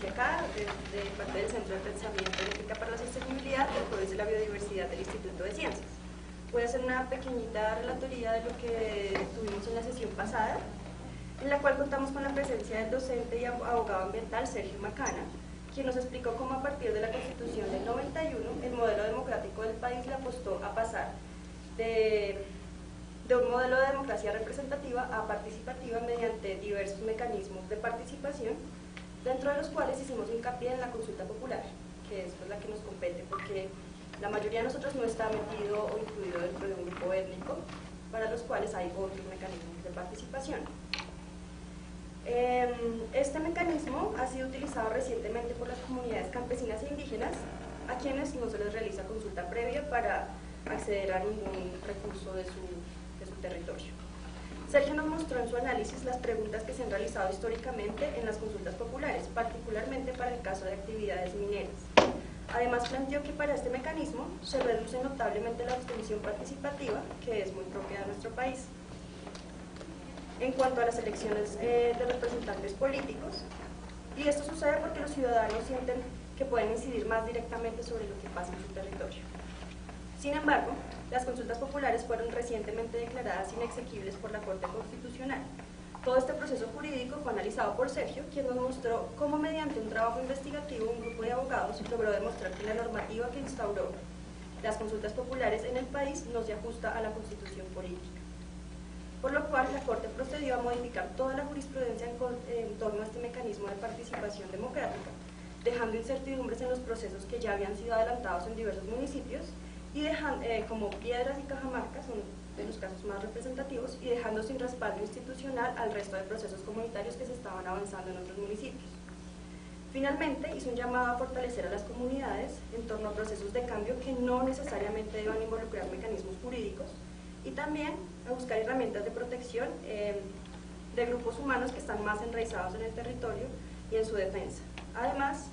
desde acá, de parte del Centro de Pensamiento en Ética para la Sostenibilidad del Códice de la Biodiversidad del Instituto de Ciencias. Voy a hacer una pequeñita relatoría de lo que tuvimos en la sesión pasada, en la cual contamos con la presencia del docente y abogado ambiental Sergio Macana, quien nos explicó cómo a partir de la Constitución del 91 el modelo democrático del país le apostó a pasar de un modelo de democracia representativa a participativa mediante diversos mecanismos de participación, dentro de los cuales hicimos hincapié en la consulta popular, que es la que nos compete, porque la mayoría de nosotros no está metido o incluido dentro de un grupo étnico, para los cuales hay otros mecanismos de participación. Este mecanismo ha sido utilizado recientemente por las comunidades campesinas e indígenas, a quienes no se les realiza consulta previa para acceder a ningún recurso de su territorio. Sergio nos mostró en su análisis las preguntas que se han realizado históricamente en las consultas populares, particularmente para el caso de actividades mineras. Además planteó que para este mecanismo se reduce notablemente la abstención participativa, que es muy propia de nuestro país. En cuanto a las elecciones de representantes políticos, y esto sucede porque los ciudadanos sienten que pueden incidir más directamente sobre lo que pasa en su territorio. Sin embargo, las consultas populares fueron recientemente declaradas inexequibles por la Corte Constitucional. Todo este proceso jurídico fue analizado por Sergio, quien nos mostró cómo mediante un trabajo investigativo un grupo de abogados logró demostrar que la normativa que instauró las consultas populares en el país no se ajusta a la Constitución política. Por lo cual, la Corte procedió a modificar toda la jurisprudencia en torno a este mecanismo de participación democrática, dejando incertidumbres en los procesos que ya habían sido adelantados en diversos municipios y dejando, como Piedras y Cajamarca, son de los casos más representativos, y dejando sin respaldo institucional al resto de procesos comunitarios que se estaban avanzando en otros municipios. Finalmente, hizo un llamado a fortalecer a las comunidades en torno a procesos de cambio que no necesariamente deban involucrar mecanismos jurídicos, y también a buscar herramientas de protección de grupos humanos que están más enraizados en el territorio y en su defensa. Además,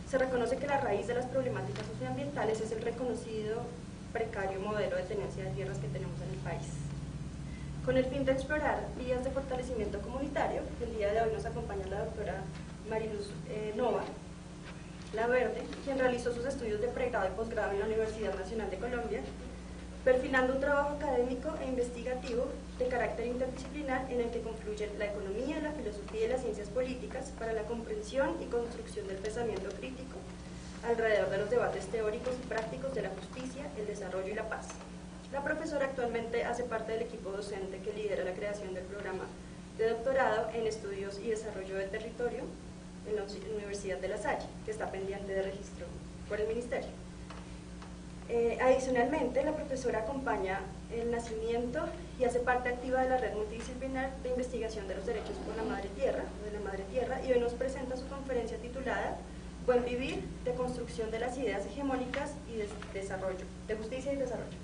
se reconoce que la raíz de las problemáticas socioambientales es el reconocido precario modelo de tenencia de tierras que tenemos en el país. Con el fin de explorar vías de fortalecimiento comunitario, el día de hoy nos acompaña la doctora Mariluz Nova La Verde, quien realizó sus estudios de pregrado y posgrado en la Universidad Nacional de Colombia, perfilando un trabajo académico e investigativo de carácter interdisciplinar en el que confluyen la economía, la filosofía y las ciencias políticas para la comprensión y construcción del pensamiento crítico alrededor de los debates teóricos y prácticos de la justicia, el desarrollo y la paz. La profesora actualmente hace parte del equipo docente que lidera la creación del programa de doctorado en Estudios y Desarrollo del Territorio en la Universidad de La Salle, que está pendiente de registro por el Ministerio. Adicionalmente, la profesora acompaña el nacimiento y hace parte activa de la red multidisciplinar de investigación de los derechos por la madre tierra, y hoy nos presenta su conferencia titulada Buen Vivir, de construcción de las ideas hegemónicas y de desarrollo, de justicia y desarrollo.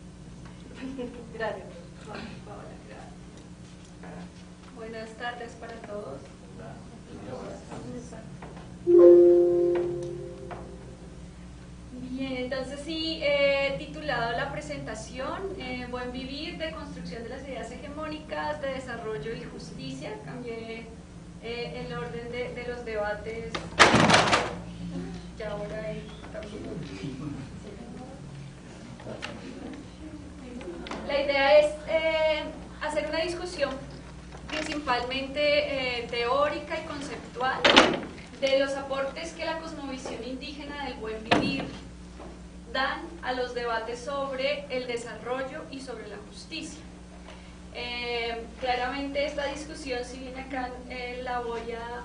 Gracias. Buenas tardes para todos. Bien, entonces sí, he titulado la presentación Buen Vivir, de construcción de las ideas hegemónicas, de desarrollo y justicia. Cambié el orden de los debates y ahora la idea es hacer una discusión principalmente teórica y conceptual de los aportes que la cosmovisión indígena del buen vivir dan a los debates sobre el desarrollo y sobre la justicia. Claramente esta discusión, si bien acá la voy a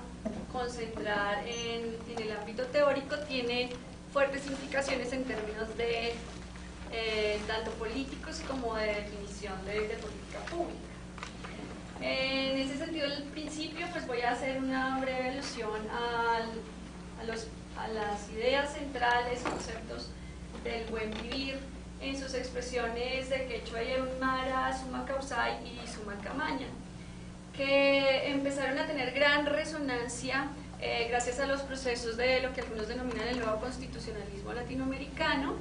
concentrar en el ámbito teórico, tiene fuertes implicaciones en términos de tanto políticos como de definición de política pública. En ese sentido, al principio pues voy a hacer una breve alusión a las ideas centrales, conceptos del buen vivir en sus expresiones de Quechua y Aymara, Suma Causay y Suma Camaña, que empezaron a tener gran resonancia gracias a los procesos de lo que algunos denominan el nuevo constitucionalismo latinoamericano,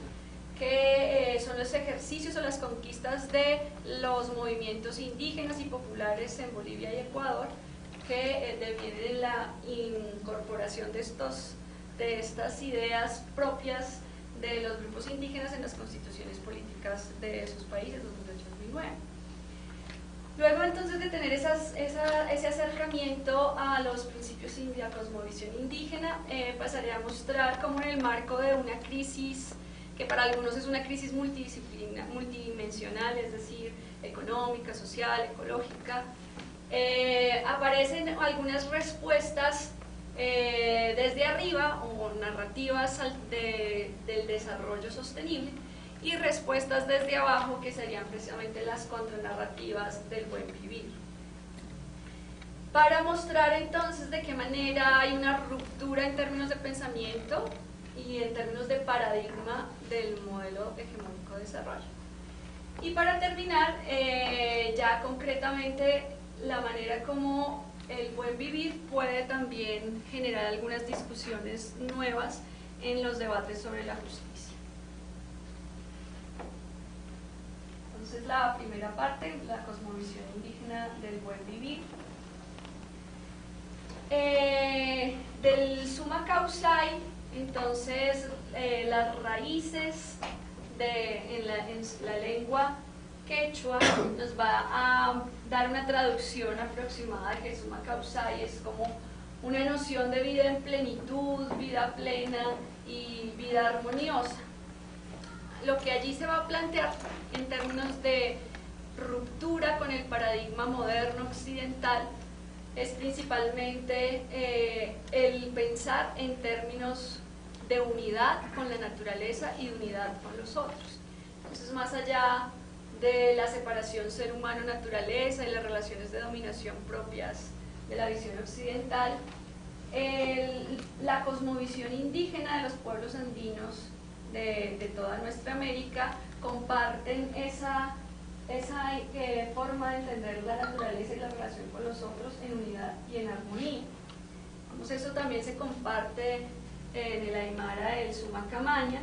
que son los ejercicios o las conquistas de los movimientos indígenas y populares en Bolivia y Ecuador que deviene de la incorporación de estas ideas propias de los grupos indígenas en las constituciones políticas de esos países desde el 2009. Luego entonces de tener ese acercamiento a los principios y la cosmovisión indígena, pasaré a mostrar cómo en el marco de una crisis, que para algunos es una crisis multidimensional, es decir, económica, social, ecológica, aparecen algunas respuestas desde arriba o narrativas del desarrollo sostenible y respuestas desde abajo que serían precisamente las contranarrativas del buen vivir. Para mostrar entonces de qué manera hay una ruptura en términos de pensamiento y en términos de paradigma del modelo hegemónico de desarrollo. Y para terminar, ya concretamente la manera como el buen vivir puede también generar algunas discusiones nuevas en los debates sobre la justicia. Entonces la primera parte, la cosmovisión indígena del buen vivir. Del Summa Causai, entonces las raíces en la lengua quechua nos va a dar una traducción aproximada de que Summa Causai es como una noción de vida en plenitud, vida plena y vida armoniosa. Lo que allí se va a plantear en términos de ruptura con el paradigma moderno occidental es principalmente el pensar en términos de unidad con la naturaleza y de unidad con los otros. Entonces, más allá de la separación ser humano-naturaleza y las relaciones de dominación propias de la visión occidental, la cosmovisión indígena de los pueblos andinos de toda nuestra América comparten esa forma de entender la naturaleza y la relación con los otros en unidad y en armonía. Eso también se comparte en el Aymara del Summa Camaña,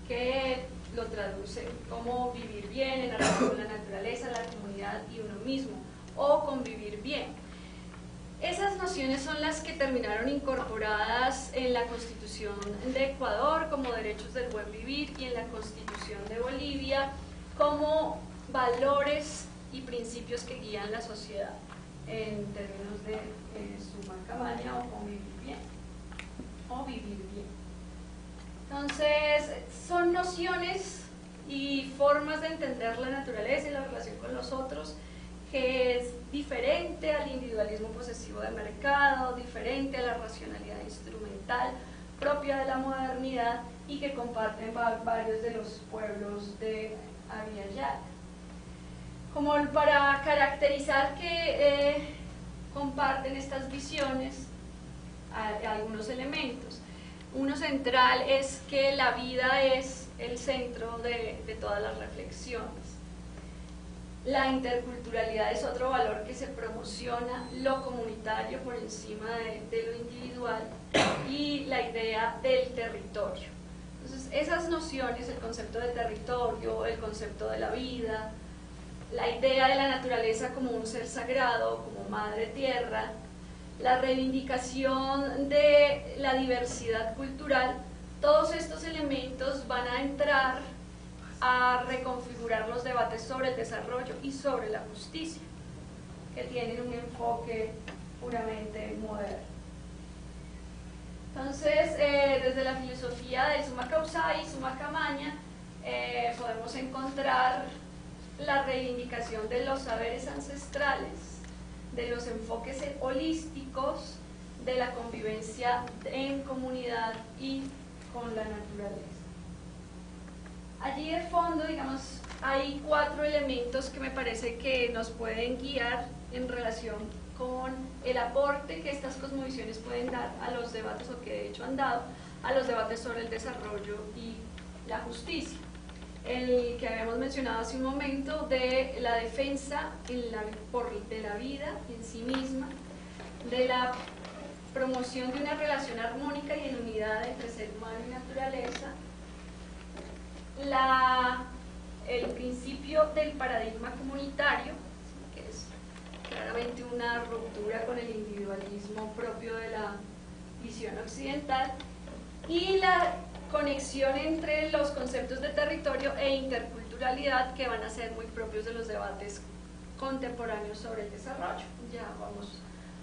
que lo traduce como vivir bien en armonía con la naturaleza, la comunidad y uno mismo, o convivir bien. Esas nociones son las que terminaron incorporadas en la Constitución de Ecuador como derechos del buen vivir y en la Constitución de Bolivia como valores y principios que guían la sociedad en términos de Summa Camaña o convivir bien o vivir bien. Entonces, son nociones y formas de entender la naturaleza y la relación con los otros que es diferente al individualismo posesivo de mercado, diferente a la racionalidad instrumental propia de la modernidad y que comparten varios de los pueblos de Abiyayala. Como para caracterizar que comparten estas visiones algunos elementos. Uno central es que la vida es el centro de todas las reflexiones. La interculturalidad es otro valor que se promociona, lo comunitario por encima de lo individual y la idea del territorio. Entonces, esas nociones, el concepto de territorio, el concepto de la vida, la idea de la naturaleza como un ser sagrado, como madre tierra, la reivindicación de la diversidad cultural, todos estos elementos van a entrar a reconfigurar los debates sobre el desarrollo y sobre la justicia, que tienen un enfoque puramente moderno. Entonces, desde la filosofía del Summa Causai y Summa Camaña, podemos encontrar la reivindicación de los saberes ancestrales, de los enfoques holísticos, de la convivencia en comunidad y con la naturaleza. Allí de fondo, digamos, hay 4 elementos que me parece que nos pueden guiar en relación con el aporte que estas cosmovisiones pueden dar a los debates, o que de hecho han dado, a los debates sobre el desarrollo y la justicia. El que habíamos mencionado hace un momento de la defensa de la vida en sí misma, de la promoción de una relación armónica y en unidad entre ser humano y naturaleza, el principio del paradigma comunitario, que es claramente una ruptura con el individualismo propio de la visión occidental, y la conexión entre los conceptos de territorio e interculturalidad que van a ser muy propios de los debates contemporáneos sobre el desarrollo. Ya vamos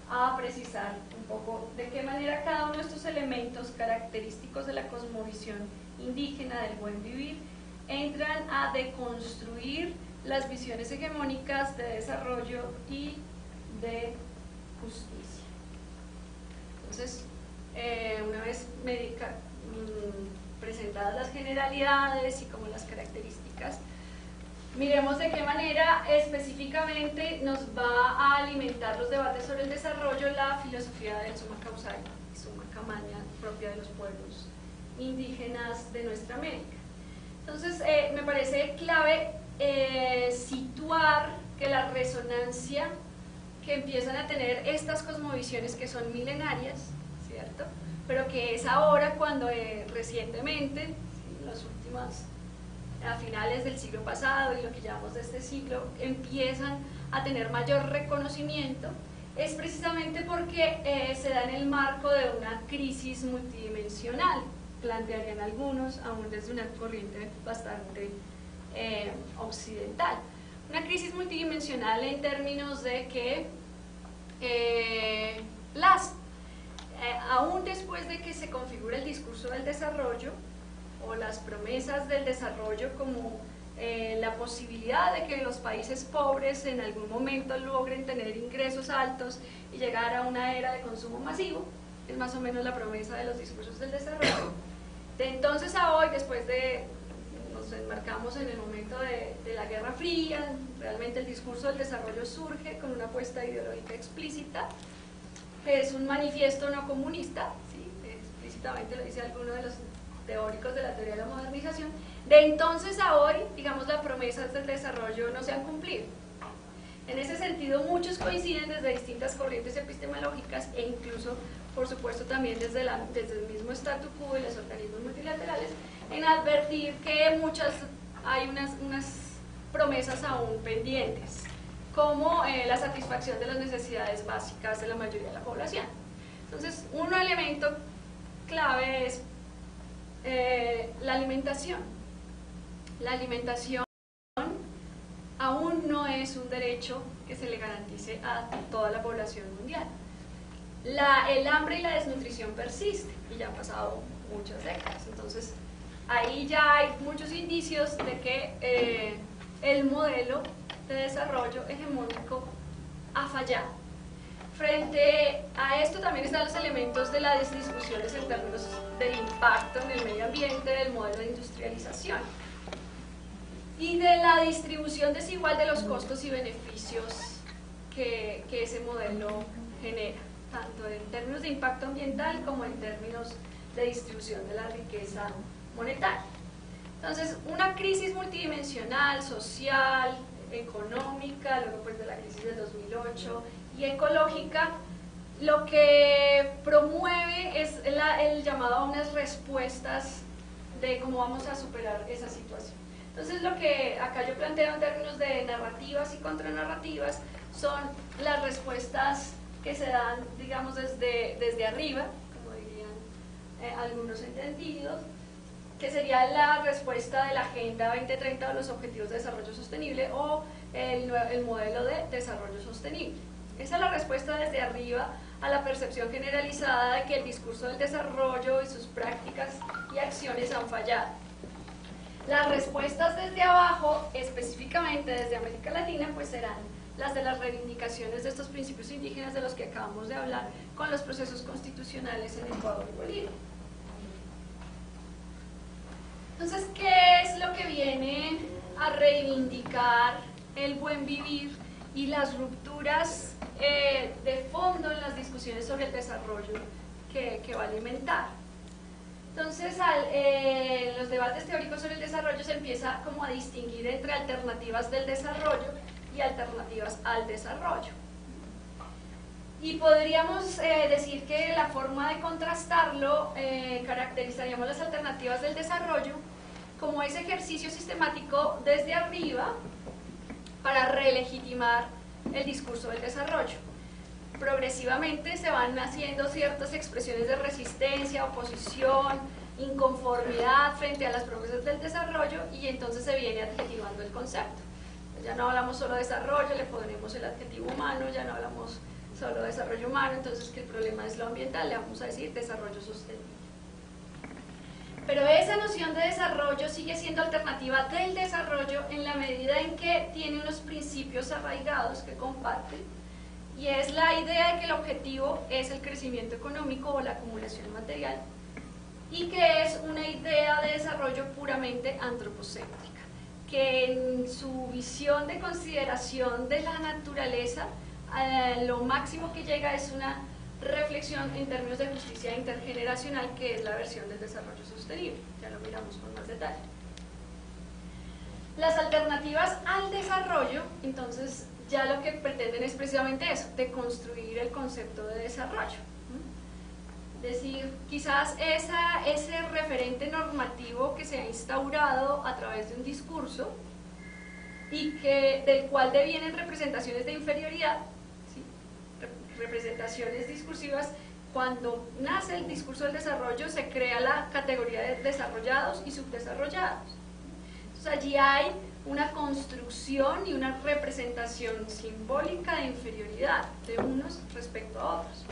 a precisar un poco de qué manera cada uno de estos elementos característicos de la cosmovisión indígena del buen vivir entran a deconstruir las visiones hegemónicas de desarrollo y de justicia. Entonces, una vez presentadas las generalidades y como las características, miremos de qué manera específicamente nos va a alimentar los debates sobre el desarrollo la filosofía del summa causale y summa camaña propia de los pueblos indígenas de nuestra América. Entonces, me parece clave situar que la resonancia que empiezan a tener estas cosmovisiones que son milenarias, ¿cierto? Pero que es ahora cuando recientemente, en las últimas, a finales del siglo pasado y lo que llamamos de este siglo, empiezan a tener mayor reconocimiento, es precisamente porque se da en el marco de una crisis multidimensional, plantearían algunos, aún desde una corriente bastante occidental. Una crisis multidimensional en términos de que aún después de que se configura el discurso del desarrollo o las promesas del desarrollo como la posibilidad de que los países pobres en algún momento logren tener ingresos altos y llegar a una era de consumo masivo, es más o menos la promesa de los discursos del desarrollo. De entonces a hoy, después de, nos enmarcamos en el momento de la Guerra Fría, realmente el discurso del desarrollo surge con una apuesta ideológica explícita, que es un manifiesto no comunista, ¿sí? Explícitamente lo dice alguno de los teóricos de la teoría de la modernización. De entonces a hoy, digamos, las promesas del desarrollo no se han cumplido. En ese sentido, muchos coinciden desde distintas corrientes epistemológicas e incluso, por supuesto, también desde el mismo statu quo y los organismos multilaterales, en advertir que hay unas promesas aún pendientes, como la satisfacción de las necesidades básicas de la mayoría de la población. Entonces, un elemento clave es la alimentación. La alimentación aún no es un derecho que se le garantice a toda la población mundial. El hambre y la desnutrición persisten y ya han pasado muchas décadas. Entonces, ahí ya hay muchos indicios de que el modelo de desarrollo hegemónico ha fallado. Frente a esto también están los elementos de las discusiones en términos del impacto en el medio ambiente del modelo de industrialización y de la distribución desigual de los costos y beneficios que ese modelo genera, tanto en términos de impacto ambiental como en términos de distribución de la riqueza monetaria. Entonces, una crisis multidimensional, social, económica, luego pues de la crisis del 2008 y ecológica, lo que promueve es el llamado a unas respuestas de cómo vamos a superar esa situación. Entonces, lo que acá yo planteo en términos de narrativas y contranarrativas son las respuestas que se dan, digamos, desde arriba, como dirían algunos entendidos, que sería la respuesta de la Agenda 2030 o los Objetivos de Desarrollo Sostenible o el modelo de desarrollo sostenible. Esa es la respuesta desde arriba a la percepción generalizada de que el discurso del desarrollo y sus prácticas y acciones han fallado. Las respuestas desde abajo, específicamente desde América Latina, pues serán las de las reivindicaciones de estos principios indígenas de los que acabamos de hablar con los procesos constitucionales en Ecuador y Bolivia. Entonces, ¿qué es lo que viene a reivindicar el buen vivir y las rupturas de fondo en las discusiones sobre el desarrollo que va a alimentar? Entonces, en los debates teóricos sobre el desarrollo se empieza como a distinguir entre alternativas del desarrollo y alternativas al desarrollo. Y podríamos decir que la forma de contrastarlo caracterizaríamos las alternativas del desarrollo como ese ejercicio sistemático desde arriba para relegitimar el discurso del desarrollo. Progresivamente se van haciendo ciertas expresiones de resistencia, oposición, inconformidad frente a las promesas del desarrollo, y entonces se viene adjetivando el concepto. Ya no hablamos solo de desarrollo, le ponemos el adjetivo humano, ya no hablamos solo de desarrollo humano, entonces que el problema es lo ambiental, le vamos a decir desarrollo sostenible. Pero esa noción de desarrollo sigue siendo alternativa del desarrollo en la medida en que tiene unos principios arraigados que comparten, y es la idea de que el objetivo es el crecimiento económico o la acumulación material, y que es una idea de desarrollo puramente antropocéntrica, que en su visión de consideración de la naturaleza, lo máximo que llega es una reflexión en términos de justicia intergeneracional, que es la versión del desarrollo sostenible. Ya lo miramos con más detalle. Las alternativas al desarrollo, entonces, ya lo que pretenden es precisamente eso, de construir el concepto de desarrollo. Es decir, quizás ese referente normativo que se ha instaurado a través de un discurso y del cual devienen representaciones de inferioridad, ¿sí? Representaciones discursivas. Cuando nace el discurso del desarrollo se crea la categoría de desarrollados y subdesarrollados. Entonces allí hay una construcción y una representación simbólica de inferioridad de unos respecto a otros.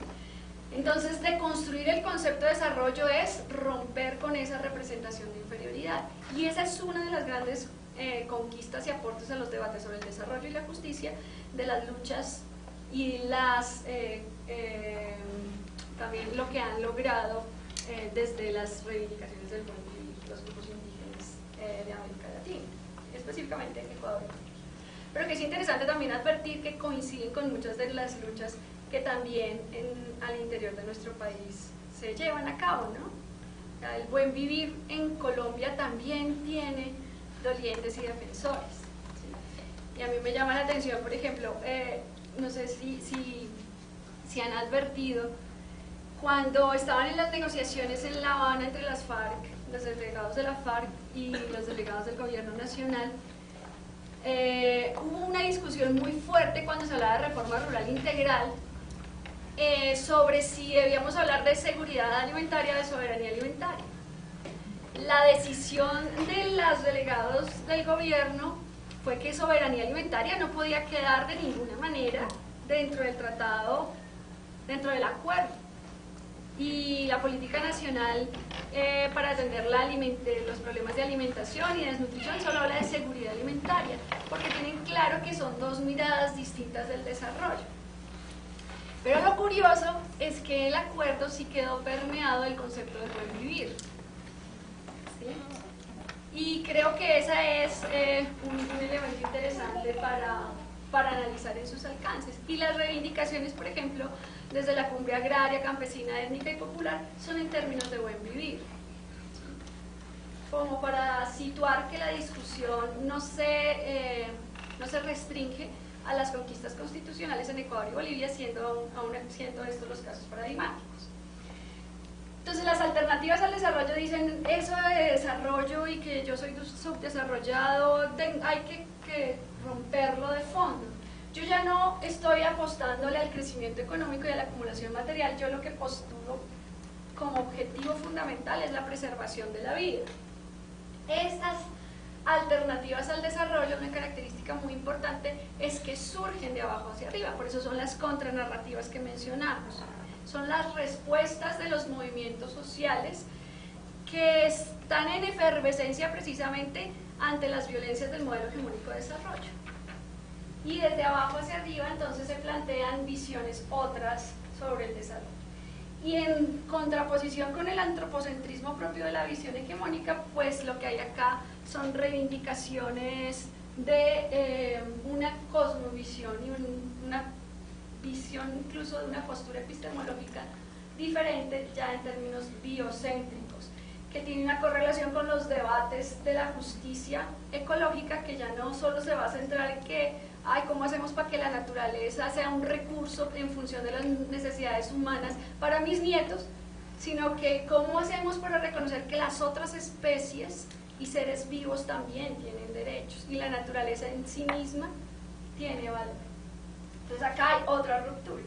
Entonces, de construir el concepto de desarrollo es romper con esa representación de inferioridad, y esa es una de las grandes conquistas y aportes a los debates sobre el desarrollo y la justicia, de las luchas y también lo que han logrado desde las reivindicaciones del buen vivir los grupos indígenas de América Latina, específicamente en Ecuador. Pero que es interesante también advertir que coinciden con muchas de las luchas que también al interior de nuestro país se llevan a cabo, ¿no? El buen vivir en Colombia también tiene dolientes y defensores, ¿sí? Y a mí me llama la atención, por ejemplo, no sé si han advertido, cuando estaban en las negociaciones en La Habana entre las FARC, los delegados de la FARC y los delegados del gobierno nacional, hubo una discusión muy fuerte cuando se hablaba de reforma rural integral, sobre si debíamos hablar de seguridad alimentaria, de soberanía alimentaria. La decisión de los delegados del gobierno fue que soberanía alimentaria no podía quedar de ninguna manera dentro del tratado, dentro del acuerdo. Y la política nacional para atender los problemas de alimentación y desnutrición solo habla de seguridad alimentaria, porque tienen claro que son dos miradas distintas del desarrollo. Pero lo curioso es que el acuerdo sí quedó permeado del concepto del buen vivir, ¿sí? Y creo que ese es un elemento interesante para analizar en sus alcances. Y las reivindicaciones, por ejemplo, desde la cumbre agraria, campesina, étnica y popular, son en términos de buen vivir, ¿sí? Como para situar que la discusión no se restringe a las conquistas constitucionales en Ecuador y Bolivia, siendo estos los casos paradigmáticos. Entonces, las alternativas al desarrollo dicen eso de desarrollo y que yo soy subdesarrollado, hay que romperlo de fondo. Yo ya no estoy apostándole al crecimiento económico y a la acumulación material, yo lo que postulo como objetivo fundamental es la preservación de la vida. Estas alternativas al desarrollo, una característica muy importante es que surgen de abajo hacia arriba, por eso son las contranarrativas que mencionamos. Son las respuestas de los movimientos sociales que están en efervescencia precisamente ante las violencias del modelo hegemónico de desarrollo. Y desde abajo hacia arriba entonces se plantean visiones otras sobre el desarrollo. Y en contraposición con el antropocentrismo propio de la visión hegemónica, pues lo que hay acá son reivindicaciones de una cosmovisión y una visión incluso de una postura epistemológica diferente, ya en términos biocéntricos, que tiene una correlación con los debates de la justicia ecológica, que ya no solo se va a centrar en que ¿cómo hacemos para que la naturaleza sea un recurso en función de las necesidades humanas para mis nietos? Sino que ¿cómo hacemos para reconocer que las otras especies y seres vivos también tienen derechos y la naturaleza en sí misma tiene valor? Entonces acá hay otra ruptura.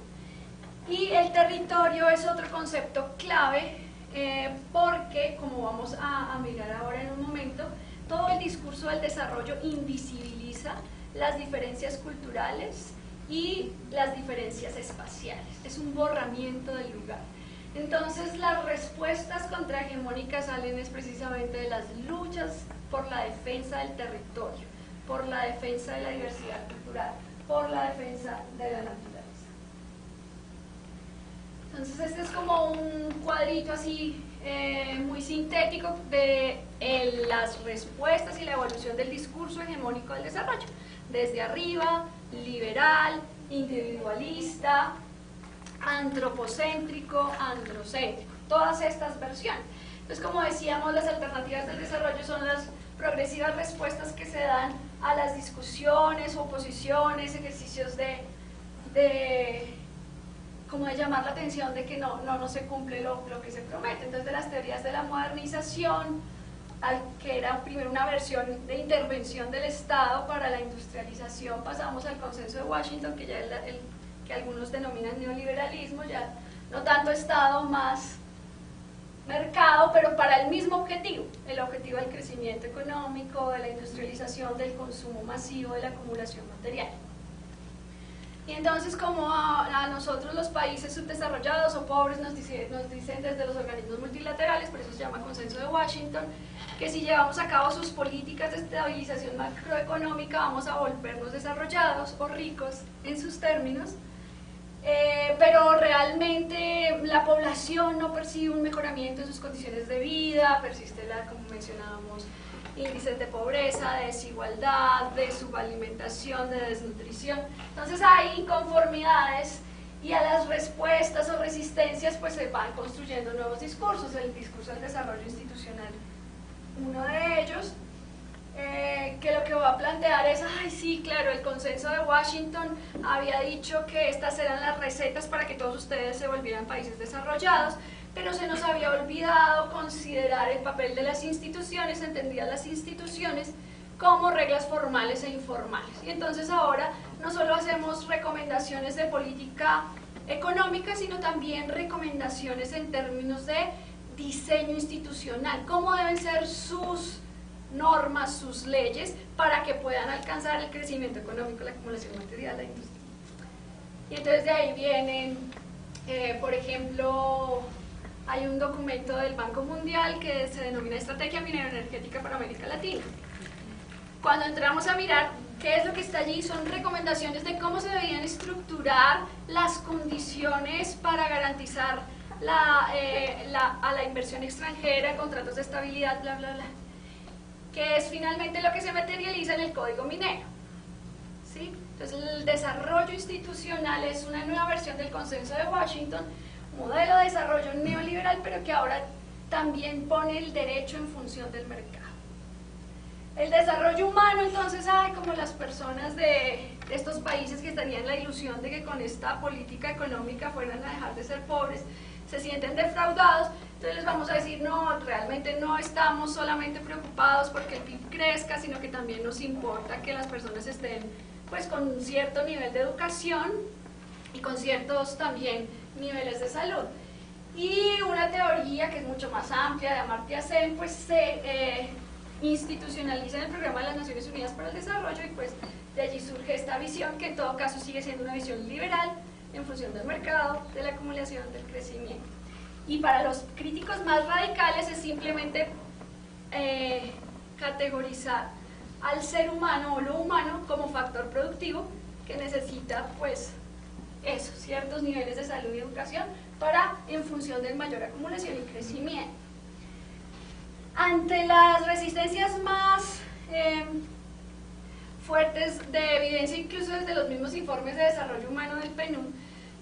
Y el territorio es otro concepto clave porque, como vamos a mirar ahora en un momento, todo el discurso del desarrollo invisibiliza las diferencias culturales y las diferencias espaciales. Es un borramiento del lugar. Entonces las respuestas contrahegemónicas salen es precisamente de las luchas por la defensa del territorio, por la defensa de la diversidad cultural, por la defensa de la naturaleza. Entonces este es como un cuadrito así muy sintético de las respuestas y la evolución del discurso hegemónico del desarrollo, desde arriba, liberal, individualista, antropocéntrico, androcéntrico, todas estas versiones. Entonces, como decíamos, las alternativas del desarrollo son las progresivas respuestas que se dan a las discusiones, oposiciones, ejercicios como de llamar la atención de que no se cumple lo que se promete. Entonces, de las teorías de la modernización, que era primero una versión de intervención del Estado para la industrialización, pasamos al consenso de Washington, que ya es que algunos denominan neoliberalismo, ya no tanto Estado, más mercado, pero para el mismo objetivo, el objetivo del crecimiento económico, de la industrialización, del consumo masivo, de la acumulación material. Y entonces, como a nosotros los países subdesarrollados o pobres nos dicen desde los organismos multilaterales, por eso se llama Consenso de Washington, que si llevamos a cabo sus políticas de estabilización macroeconómica vamos a volvernos desarrollados o ricos en sus términos, pero realmente la población no percibe un mejoramiento en sus condiciones de vida, persiste como mencionábamos, índices de pobreza, de desigualdad, de subalimentación, de desnutrición. Entonces hay inconformidades y a las respuestas o resistencias pues se van construyendo nuevos discursos, el discurso del desarrollo institucional, uno de ellos, que lo que va a plantear es, ay sí, claro, el consenso de Washington había dicho que estas eran las recetas para que todos ustedes se volvieran países desarrollados, pero se nos había olvidado considerar el papel de las instituciones, entendidas las instituciones como reglas formales e informales. Y entonces ahora no solo hacemos recomendaciones de política económica, sino también recomendaciones en términos de diseño institucional, cómo deben ser sus normas, sus leyes, para que puedan alcanzar el crecimiento económico, la acumulación material, la industria. Y entonces de ahí vienen, por ejemplo, hay un documento del Banco Mundial que se denomina Estrategia Minero-Energética para América Latina. Cuando entramos a mirar qué es lo que está allí, son recomendaciones de cómo se deberían estructurar las condiciones para garantizar a la inversión extranjera, contratos de estabilidad, bla, bla, bla, que es finalmente lo que se materializa en el Código Minero. ¿Sí? Entonces, el desarrollo institucional es una nueva versión del Consenso de Washington, modelo de desarrollo neoliberal, pero que ahora también pone el derecho en función del mercado. El desarrollo humano, entonces, como las personas de estos países que tenían la ilusión de que con esta política económica fueran a dejar de ser pobres, se sienten defraudados, entonces les vamos a decir, no, realmente no estamos solamente preocupados porque el PIB crezca, sino que también nos importa que las personas estén pues con un cierto nivel de educación y con ciertos también niveles de salud. Y una teoría que es mucho más amplia de Amartya Sen, pues se institucionaliza en el Programa de las Naciones Unidas para el Desarrollo, y pues de allí surge esta visión que en todo caso sigue siendo una visión liberal en función del mercado, de la acumulación, del crecimiento. Y para los críticos más radicales es simplemente categorizar al ser humano o lo humano como factor productivo que necesita pues eso, ciertos niveles de salud y educación para en función de mayor acumulación y crecimiento. Ante las resistencias más fuertes de evidencia, incluso desde los mismos informes de desarrollo humano del PNUD,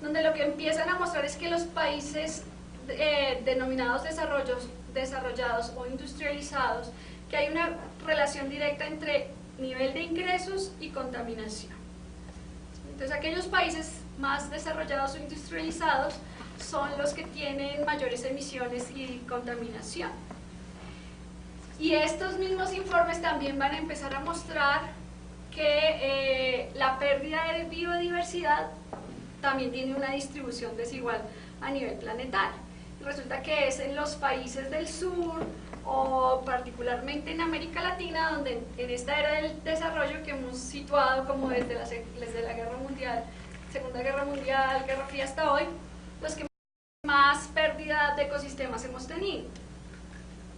donde lo que empiezan a mostrar es que los países denominados desarrollados o industrializados, que hay una relación directa entre nivel de ingresos y contaminación. Entonces aquellos países más desarrollados o industrializados son los que tienen mayores emisiones y contaminación. Y estos mismos informes también van a empezar a mostrar que la pérdida de biodiversidad también tiene una distribución desigual a nivel planetario. Resulta que es en los países del sur o particularmente en América Latina donde en esta era del desarrollo que hemos situado como desde la Guerra Mundial, Segunda Guerra Mundial, Guerra Fría hasta hoy, los que más pérdida de ecosistemas hemos tenido.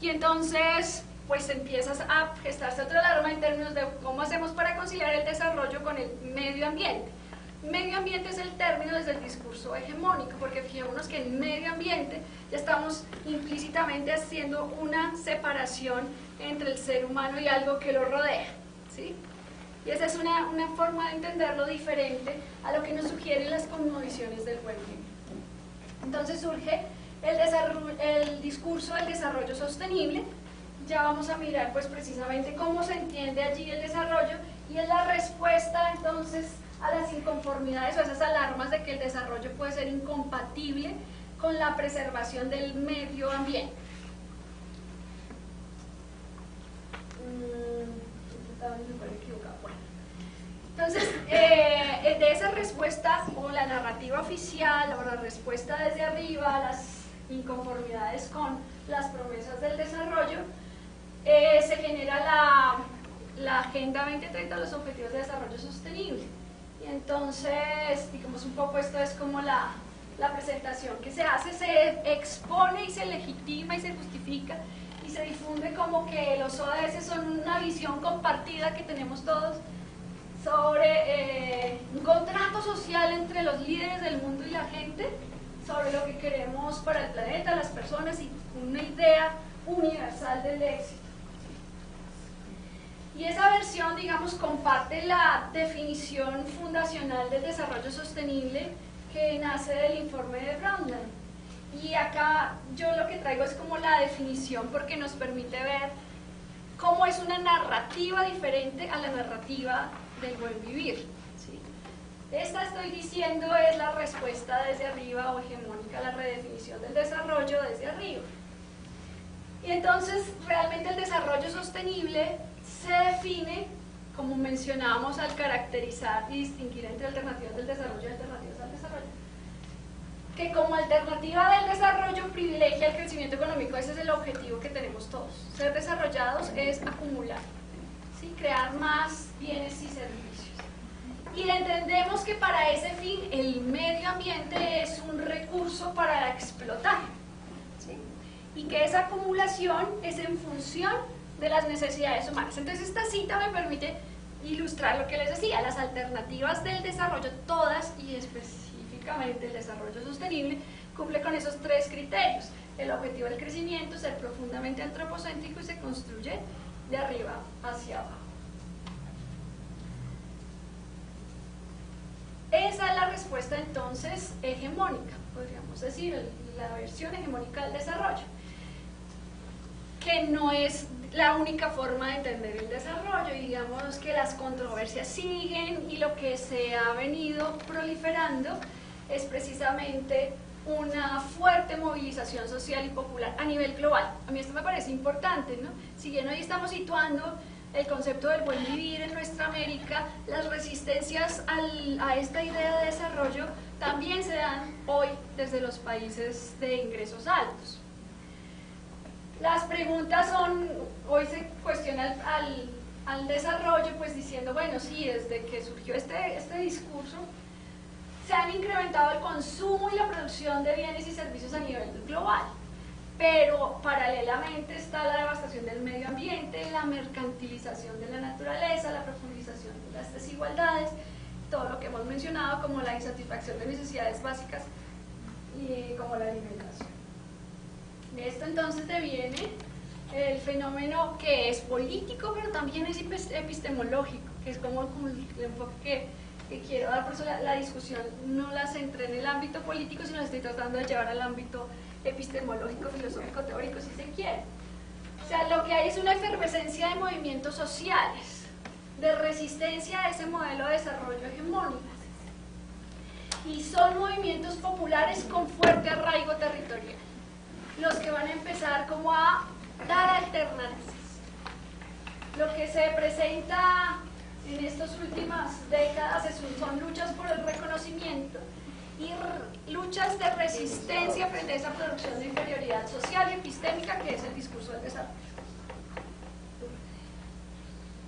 Y entonces pues empiezas a gestarse otra alarma en términos de cómo hacemos para conciliar el desarrollo con el medio ambiente. Medio ambiente es el término desde el discurso hegemónico, porque fijémonos que en medio ambiente ya estamos implícitamente haciendo una separación entre el ser humano y algo que lo rodea, ¿sí? Y esa es una forma de entenderlo diferente a lo que nos sugieren las cosmovisiones del buen vivir. Entonces surge el discurso del desarrollo sostenible. Ya vamos a mirar pues precisamente cómo se entiende allí el desarrollo, y es la respuesta entonces a las inconformidades o a esas alarmas de que el desarrollo puede ser incompatible con la preservación del medio ambiente. Entonces, de esa respuesta o la narrativa oficial o la respuesta desde arriba a las inconformidades con las promesas del desarrollo, se genera la Agenda 2030, los Objetivos de Desarrollo Sostenible. Y entonces, digamos un poco esto es como la presentación que se hace, se expone y se legitima y se justifica y se difunde como que los ODS son una visión compartida que tenemos todos sobre un contrato social entre los líderes del mundo y la gente, sobre lo que queremos para el planeta, las personas, y una idea universal del éxito. Y esa versión, digamos, comparte la definición fundacional del desarrollo sostenible que nace del informe de Brundtland. Y acá yo lo que traigo es como la definición, porque nos permite ver cómo es una narrativa diferente a la narrativa del buen vivir, ¿sí? Esta, estoy diciendo, es la respuesta desde arriba o hegemónica a la redefinición del desarrollo desde arriba. Y entonces realmente el desarrollo sostenible se define, como mencionábamos al caracterizar y distinguir entre alternativas del desarrollo y alternativas al desarrollo, que como alternativa del desarrollo privilegia el crecimiento económico. Ese es el objetivo que tenemos todos. Ser desarrollados es acumular, ¿sí? Crear más bienes y servicios. Y entendemos que para ese fin el medio ambiente es un recurso para explotar, ¿sí? Y que esa acumulación es en función de las necesidades humanas. Entonces esta cita me permite ilustrar lo que les decía, las alternativas del desarrollo, todas y específicamente el desarrollo sostenible, cumple con esos tres criterios: el objetivo del crecimiento, ser profundamente antropocéntrico y se construye de arriba hacia abajo. Esa es la respuesta entonces hegemónica, podríamos decir, la versión hegemónica del desarrollo, que no es la única forma de entender el desarrollo. Y digamos que las controversias siguen, y lo que se ha venido proliferando es precisamente una fuerte movilización social y popular a nivel global. A mí esto me parece importante, ¿no? Si bien hoy estamos situando el concepto del buen vivir en nuestra América, las resistencias a esta idea de desarrollo también se dan hoy desde los países de ingresos altos. Las preguntas son, hoy se cuestiona al desarrollo, pues diciendo, bueno, sí, desde que surgió este discurso, se han incrementado el consumo y la producción de bienes y servicios a nivel global, pero paralelamente está la devastación del medio ambiente, la mercantilización de la naturaleza, la profundización de las desigualdades, todo lo que hemos mencionado como la insatisfacción de necesidades básicas y como la alimentación. De esto entonces deviene el fenómeno que es político, pero también es epistemológico, que es como el enfoque que quiero dar. Por eso la discusión no la centré en el ámbito político, sino la estoy tratando de llevar al ámbito epistemológico, filosófico, teórico, si se quiere. O sea, lo que hay es una efervescencia de movimientos sociales, de resistencia a ese modelo de desarrollo hegemónico. Y son movimientos populares con fuerte arraigo territorial los que van a empezar como a dar alternativas. Lo que se presenta en estas últimas décadas son luchas por el reconocimiento y luchas de resistencia frente a esa producción de inferioridad social y epistémica que es el discurso del desarrollo.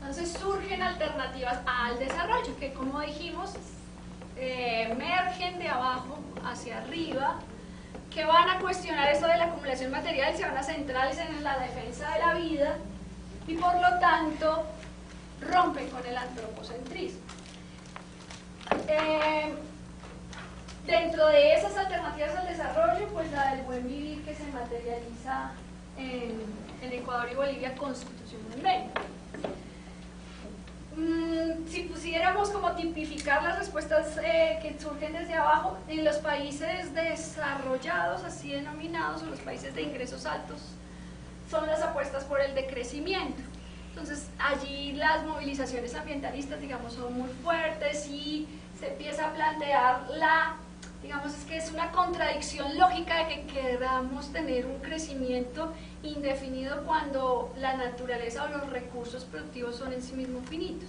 Entonces surgen alternativas al desarrollo que, como dijimos, emergen de abajo hacia arriba, que van a cuestionar esto de la acumulación material, se van a centrar en la defensa de la vida y por lo tanto rompen con el antropocentrismo. Dentro de esas alternativas al desarrollo, pues la del buen vivir que se materializa en Ecuador y Bolivia constitucionalmente. Si pusiéramos como tipificar las respuestas que surgen desde abajo, en los países desarrollados, así denominados, o los países de ingresos altos, son las apuestas por el decrecimiento. Entonces allí las movilizaciones ambientalistas, digamos, son muy fuertes y se empieza a plantear digamos, es que es una contradicción lógica de que queramos tener un crecimiento indefinido cuando la naturaleza o los recursos productivos son en sí mismos finitos.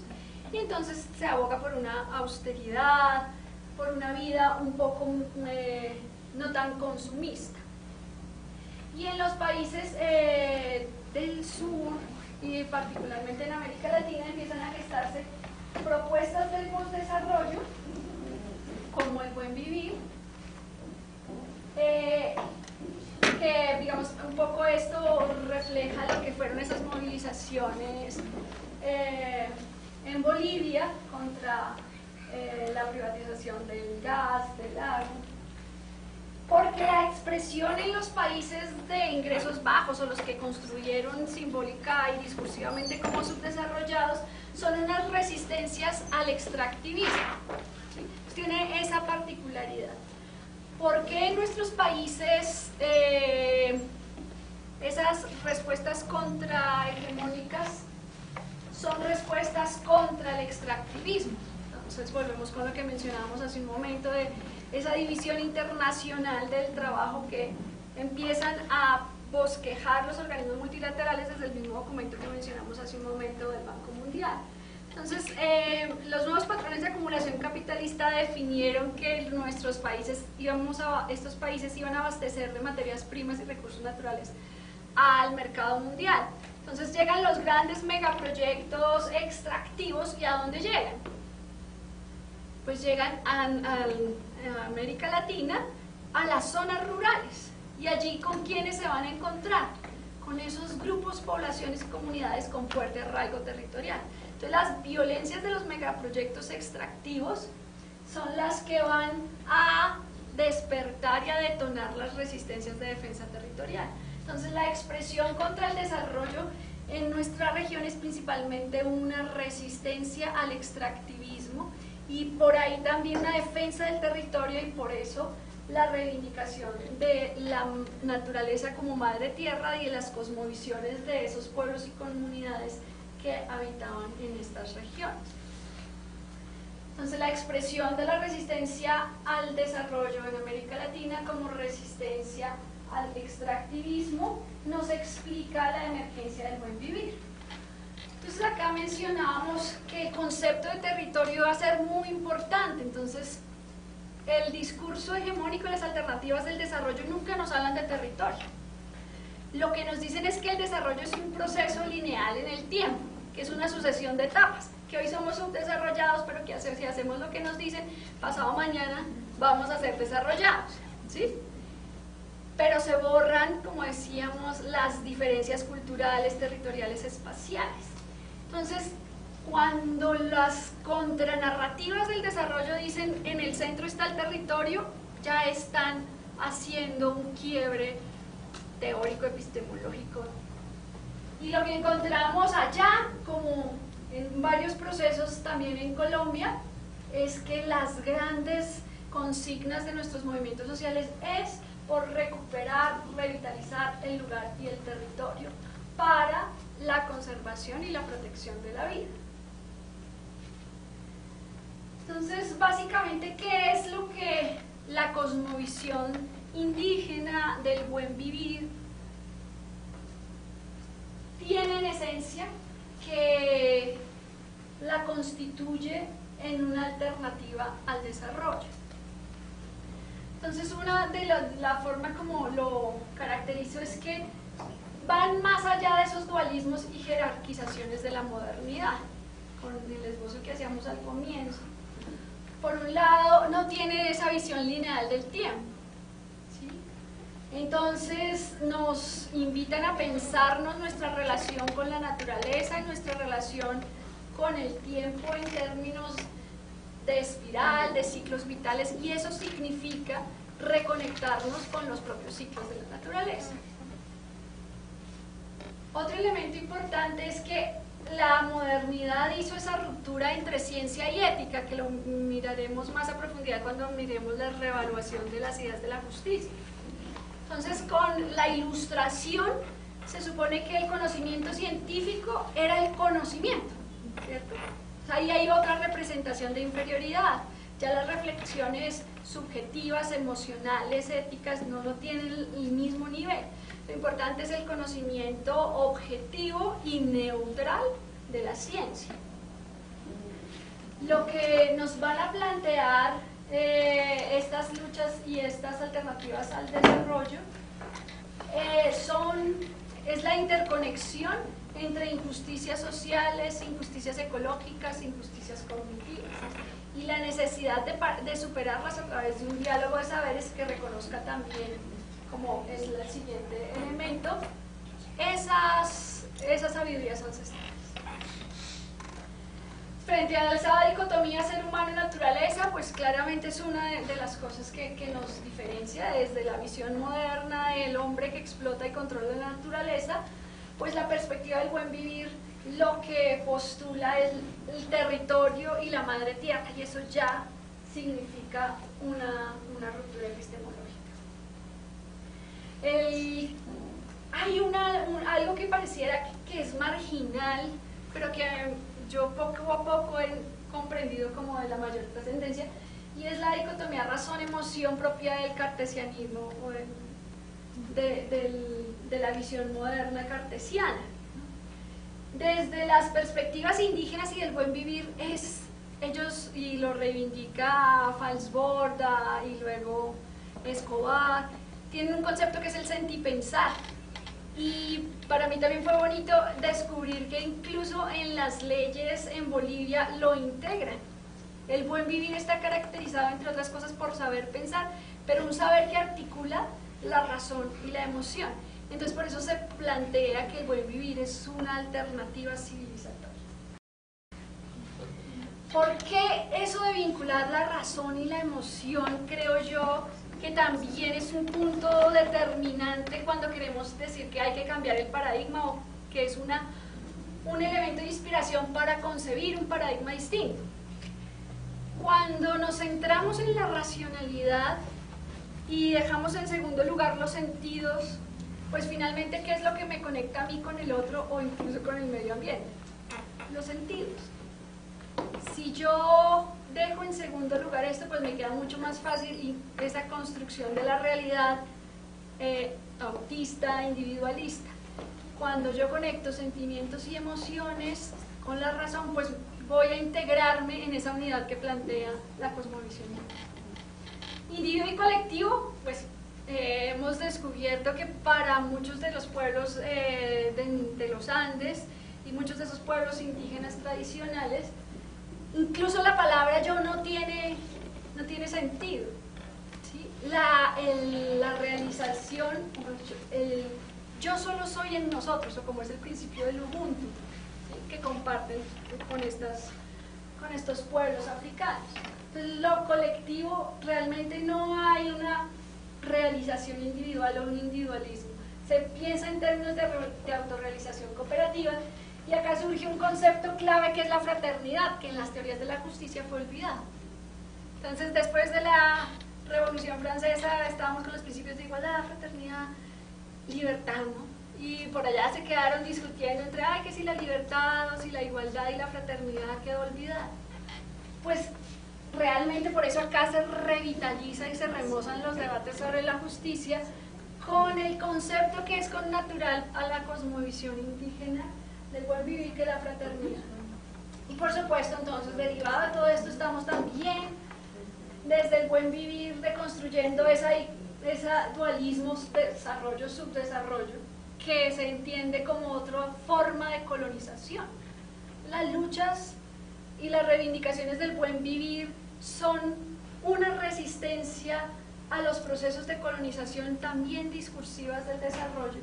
Y entonces se aboga por una austeridad, por una vida un poco no tan consumista. Y en los países del sur, y particularmente en América Latina, empiezan a gestarse propuestas del postdesarrollo, como el buen vivir, que digamos un poco esto refleja lo que fueron esas movilizaciones en Bolivia contra la privatización del gas, del agua, porque la expresión en los países de ingresos bajos o los que construyeron simbólica y discursivamente como subdesarrollados son unas resistencias al extractivismo. ¿Sí? Tiene esa particularidad. ¿Por qué en nuestros países esas respuestas contrahegemónicas son respuestas contra el extractivismo? Entonces volvemos con lo que mencionábamos hace un momento de esa división internacional del trabajo que empiezan a bosquejar los organismos multilaterales desde el mismo documento que mencionamos hace un momento del Banco Mundial. Entonces, los nuevos patrones de acumulación capitalista definieron que estos países iban a abastecer de materias primas y recursos naturales al mercado mundial. Entonces llegan los grandes megaproyectos extractivos, ¿y a dónde llegan? Pues llegan a América Latina, a las zonas rurales. ¿Y allí con quiénes se van a encontrar? Con esos grupos, poblaciones y comunidades con fuerte arraigo territorial. Entonces las violencias de los megaproyectos extractivos son las que van a despertar y a detonar las resistencias de defensa territorial. Entonces la expresión contra el desarrollo en nuestra región es principalmente una resistencia al extractivismo y por ahí también una defensa del territorio, y por eso la reivindicación de la naturaleza como madre tierra y de las cosmovisiones de esos pueblos y comunidades que habitaban en estas regiones. Entonces la expresión de la resistencia al desarrollo en América Latina como resistencia al extractivismo nos explica la emergencia del buen vivir. Entonces acá mencionábamos que el concepto de territorio va a ser muy importante. Entonces el discurso hegemónico y las alternativas del desarrollo nunca nos hablan de territorio. Lo que nos dicen es que el desarrollo es un proceso lineal en el tiempo, que es una sucesión de etapas, que hoy somos subdesarrollados, pero que si hacemos lo que nos dicen, pasado mañana vamos a ser desarrollados, ¿sí? Pero se borran, como decíamos, las diferencias culturales, territoriales, espaciales. Entonces, cuando las contranarrativas del desarrollo dicen en el centro está el territorio, ya están haciendo un quiebre teórico epistemológico. Y lo que encontramos allá, como en varios procesos también en Colombia, es que las grandes consignas de nuestros movimientos sociales es por recuperar, revitalizar el lugar y el territorio para la conservación y la protección de la vida. Entonces, básicamente, ¿qué es lo que la cosmovisión indígena del buen vivir tiene en esencia? Que la constituye en una alternativa al desarrollo. Entonces, una de la forma como lo caracterizo es que van más allá de esos dualismos y jerarquizaciones de la modernidad, con el esbozo que hacíamos al comienzo. Por un lado, no tiene esa visión lineal del tiempo, ¿sí? Entonces nos invitan a pensarnos nuestra relación con la naturaleza y nuestra relación con el tiempo en términos de espiral, de ciclos vitales, y eso significa reconectarnos con los propios ciclos de la naturaleza. Otro elemento importante es que la modernidad hizo esa ruptura entre ciencia y ética, que lo miraremos más a profundidad cuando miremos la reevaluación de las ideas de la justicia. Entonces, con la Ilustración se supone que el conocimiento científico era el conocimiento, ¿cierto? Ahí hay otra representación de inferioridad. Ya las reflexiones subjetivas, emocionales, éticas no lo tienen el mismo nivel. Lo importante es el conocimiento objetivo y neutral de la ciencia. Lo que nos van a plantear estas luchas y estas alternativas al desarrollo es la interconexión entre injusticias sociales, injusticias ecológicas, injusticias cognitivas, y la necesidad de superarlas a través de un diálogo de saberes que reconozca también, como es el siguiente elemento, esas sabidurías ancestrales. Frente a esa dicotomía ser humano-naturaleza, pues claramente es una de las cosas que nos diferencia desde la visión moderna del hombre que explota y controla la naturaleza, pues la perspectiva del buen vivir lo que postula el territorio y la madre tierra, y eso ya significa una ruptura epistemológica. Hay algo que pareciera que es marginal, pero que yo poco a poco he comprendido como de la mayor trascendencia, y es la dicotomía razón-emoción propia del cartesianismo o de la visión moderna cartesiana. Desde las perspectivas indígenas y del buen vivir, ellos, y lo reivindica Falsborda y luego Escobar, tienen un concepto que es el sentipensar. Y para mí también fue bonito descubrir que incluso en las leyes en Bolivia lo integran. El buen vivir está caracterizado, entre otras cosas, por saber pensar, pero un saber que articula la razón y la emoción. Entonces por eso se plantea que el buen vivir es una alternativa civilizatoria. ¿Por qué eso de vincular la razón y la emoción, creo yo, que también es un punto determinante cuando queremos decir que hay que cambiar el paradigma, o que es un elemento de inspiración para concebir un paradigma distinto? Cuando nos centramos en la racionalidad y dejamos en segundo lugar los sentidos, pues finalmente, ¿qué es lo que me conecta a mí con el otro o incluso con el medio ambiente? Los sentidos. Si yo dejo en segundo lugar esto, pues me queda mucho más fácil esa construcción de la realidad autista, individualista. Cuando yo conecto sentimientos y emociones con la razón, pues voy a integrarme en esa unidad que plantea la cosmovisión. Individuo y colectivo, pues hemos descubierto que para muchos de los pueblos de los Andes y muchos de esos pueblos indígenas tradicionales, incluso la palabra yo no tiene sentido, ¿sí? La realización, el yo solo soy en nosotros, o como es el principio del Ubuntu, ¿sí? Que comparten con estos pueblos africanos. Entonces, lo colectivo, realmente no hay una realización individual o un individualismo. Se piensa en términos de autorrealización cooperativa, y acá surge un concepto clave que es la fraternidad, que en las teorías de la justicia fue olvidado. Entonces, después de la Revolución Francesa, estábamos con los principios de igualdad, fraternidad, libertad, ¿no? Y por allá se quedaron discutiendo entre, que si la libertad o si la igualdad y la fraternidad quedó olvidada. Pues realmente por eso acá se revitaliza y se remozan los debates sobre la justicia con el concepto que es connatural a la cosmovisión indígena del buen vivir, que es la fraternidad. Y por supuesto, entonces, derivado de todo esto, estamos también desde el buen vivir deconstruyendo ese dualismo desarrollo-subdesarrollo que se entiende como otra forma de colonización. Las luchas y las reivindicaciones del buen vivir son una resistencia a los procesos de colonización también discursivas del desarrollo,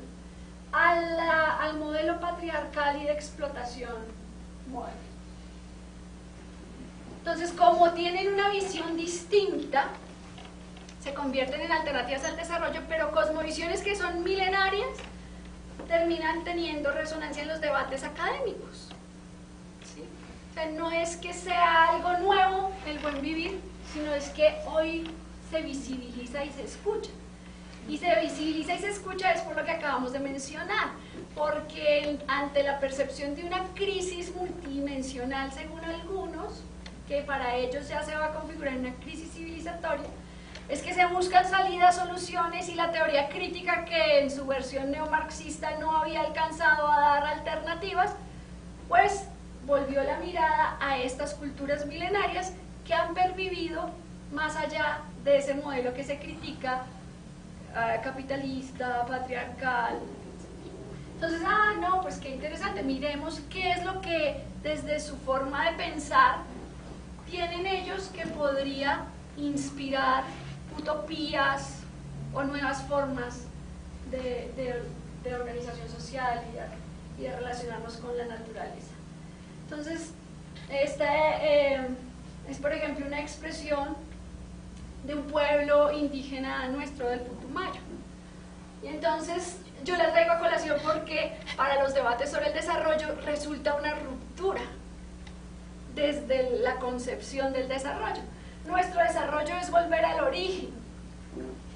al modelo patriarcal y de explotación moderno. Entonces, como tienen una visión distinta, se convierten en alternativas al desarrollo, pero cosmovisiones que son milenarias terminan teniendo resonancia en los debates académicos. ¿Sí? O sea, no es que sea algo nuevo el buen vivir, sino es que hoy se visibiliza y se escucha. Y se visibiliza y se escucha es por lo que acabamos de mencionar, porque ante la percepción de una crisis multidimensional, según algunos, que para ellos ya se va a configurar una crisis civilizatoria, es que se buscan salidas, soluciones, y la teoría crítica, que en su versión neomarxista no había alcanzado a dar alternativas, pues volvió la mirada a estas culturas milenarias que han pervivido más allá de ese modelo que se critica, capitalista, patriarcal. Entonces, no, pues qué interesante, miremos qué es lo que desde su forma de pensar tienen ellos que podría inspirar utopías o nuevas formas de organización social y de relacionarnos con la naturaleza. Entonces, esta es, por ejemplo, una expresión de un pueblo indígena nuestro del Putumayo. Y entonces yo la traigo a colación porque para los debates sobre el desarrollo resulta una ruptura desde la concepción del desarrollo. Nuestro desarrollo es volver al origen.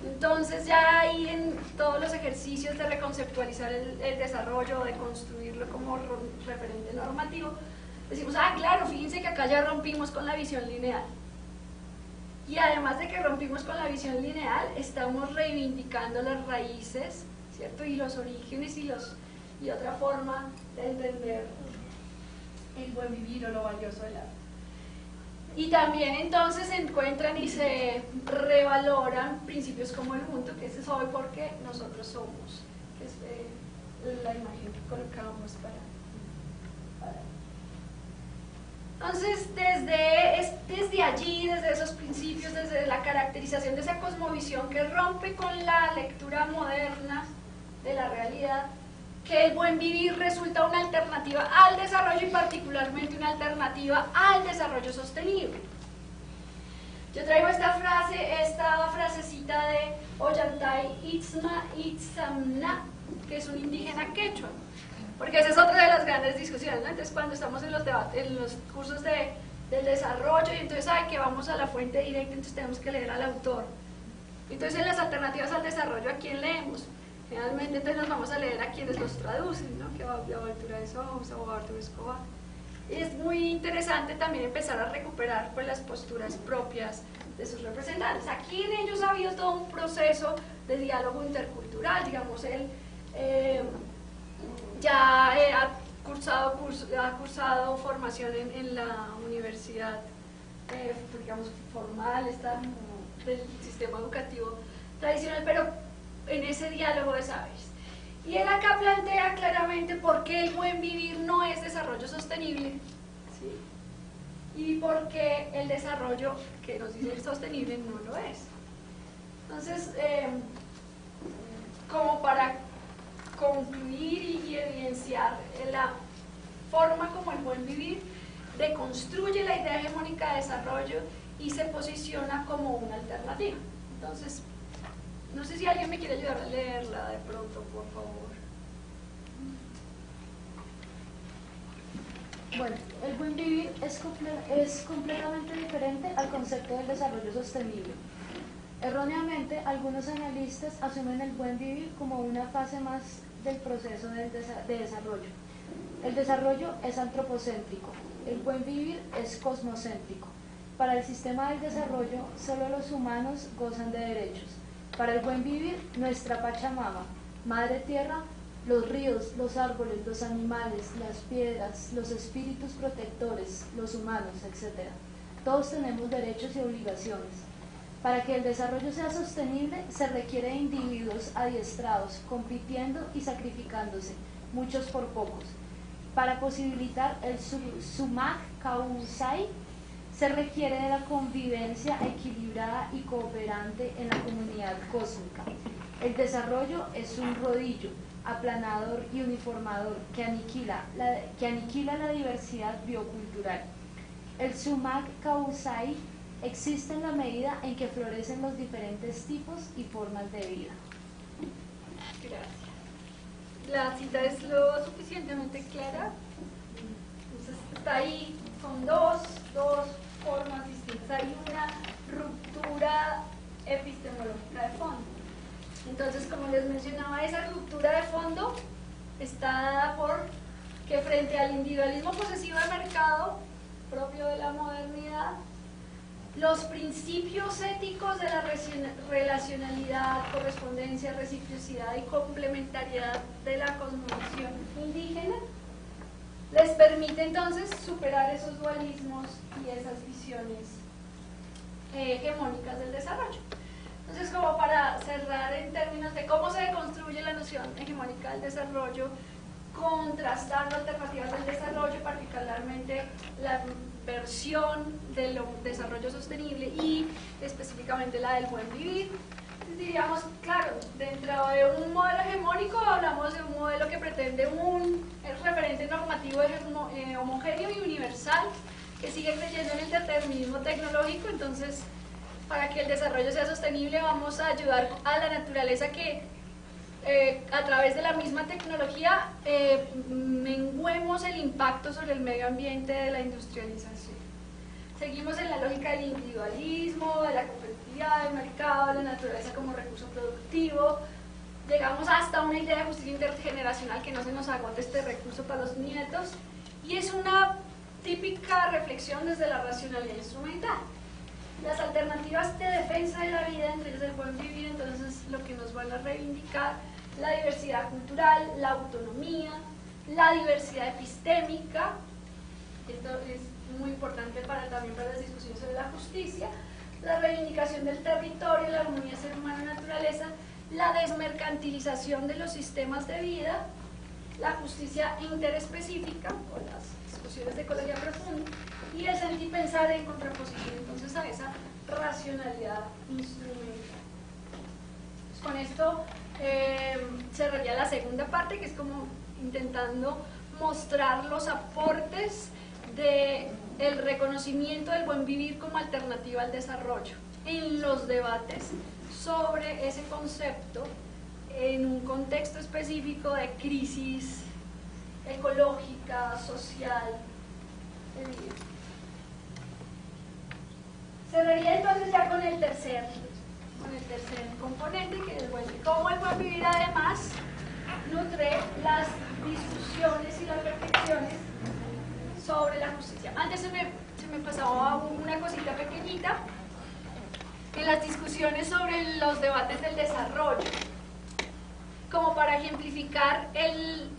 Entonces ya ahí en todos los ejercicios de reconceptualizar el desarrollo, de construirlo como referente normativo, decimos, claro, fíjense que acá ya rompimos con la visión lineal. Y además de que rompimos con la visión lineal, estamos reivindicando las raíces, ¿cierto? Y los orígenes y otra forma de entender el buen vivir o lo valioso del arte. Y también entonces se encuentran y se revaloran principios como el mundo, que ese es hoy porque nosotros somos, que es la imagen que colocamos para. Entonces, desde allí, desde esos principios, desde la caracterización de esa cosmovisión que rompe con la lectura moderna de la realidad, que el buen vivir resulta una alternativa al desarrollo y particularmente una alternativa al desarrollo sostenible. Yo traigo esta frasecita de Ollantay Itzamna, que es un indígena quechua, porque esa es otra de las grandes discusiones, ¿no? Entonces cuando estamos en los debates, en los cursos del desarrollo, y entonces que vamos a la fuente directa, entonces tenemos que leer al autor. Entonces en las alternativas al desarrollo, ¿a quién leemos? Generalmente entonces nos vamos a leer a quienes los traducen, ¿no? Que va a Altura de Sousa o Arturo Escobar. Y es muy interesante también empezar a recuperar pues, las posturas propias de sus representantes. Aquí en ellos ha habido todo un proceso de diálogo intercultural, digamos, él ya ha cursado formación en la universidad, digamos, formal, del sistema educativo tradicional, pero en ese diálogo de saberes. Y él acá plantea claramente por qué el buen vivir no es desarrollo sostenible, ¿sí? Y por qué el desarrollo que nos dice el sostenible no lo es. Entonces, como para concluir y evidenciar la forma como el buen vivir deconstruye la idea hegemónica de desarrollo y se posiciona como una alternativa. Entonces, no sé si alguien me quiere ayudar a leerla de pronto, por favor. Bueno, el buen vivir es completamente diferente al concepto del desarrollo sostenible. Erróneamente, algunos analistas asumen el buen vivir como una fase más del proceso de desarrollo. El desarrollo es antropocéntrico, el buen vivir es cosmocéntrico. Para el sistema del desarrollo, solo los humanos gozan de derechos. Para el buen vivir, nuestra Pachamama, Madre Tierra, Los ríos, los árboles, los animales, las piedras, los espíritus protectores, los humanos, etc. Todos tenemos derechos y obligaciones. Para que el desarrollo sea sostenible, se requiere de individuos adiestrados, compitiendo y sacrificándose, muchos por pocos. Para posibilitar el Sumak Kawusai, se requiere de la convivencia equilibrada y cooperante en la comunidad cósmica. El desarrollo es un rodillo, aplanador y uniformador que aniquila la diversidad biocultural. El Sumak Kawusai existe en la medida en que florecen los diferentes tipos y formas de vida. Gracias. La cita es lo suficientemente clara. Entonces está ahí, son dos formas distintas. Hay una ruptura epistemológica de fondo. Entonces, como les mencionaba, esa ruptura de fondo está dada por que frente al individualismo posesivo de mercado propio de la modernidad, los principios éticos de la relacionalidad, correspondencia, reciprocidad y complementariedad de la cosmovisión indígena les permite entonces superar esos dualismos y esas visiones hegemónicas del desarrollo. Entonces, como para cerrar en términos de cómo se construye la noción hegemónica del desarrollo, contrastando alternativas del desarrollo, particularmente la versión del desarrollo sostenible y específicamente la del buen vivir, diríamos, claro, dentro de un modelo hegemónico hablamos de un modelo que pretende un referente normativo homogéneo y universal, que sigue creyendo en el determinismo tecnológico. Entonces, para que el desarrollo sea sostenible, vamos a ayudar a la naturaleza que a través de la misma tecnología menguemos el impacto sobre el medio ambiente de la industrialización. Seguimos en la lógica del individualismo, de la competitividad, del mercado, de la naturaleza como recurso productivo. Llegamos hasta una idea de justicia intergeneracional, que no se nos agote este recurso para los nietos, y es una típica reflexión desde la racionalidad instrumental. Las alternativas de defensa de la vida, entre ellas el buen vivir, entonces lo que nos van a reivindicar, la diversidad cultural, la autonomía, la diversidad epistémica. Esto es muy importante también para las discusiones sobre la justicia, la reivindicación del territorio, la armonía ser humano-naturaleza, la desmercantilización de los sistemas de vida, la justicia interespecífica, o las discusiones de ecología profunda, y el sentir pensar en contraposición entonces a esa racionalidad instrumental. Pues con esto cerraría la segunda parte, que es como intentando mostrar los aportes del reconocimiento del buen vivir como alternativa al desarrollo en los debates sobre ese concepto en un contexto específico de crisis ecológica, social. Cerraría entonces ya con el tercer componente, que es cómo el buen vivir además nutre las discusiones y las reflexiones sobre la justicia. Antes se me pasaba una cosita pequeñita en las discusiones sobre los debates del desarrollo, como para ejemplificar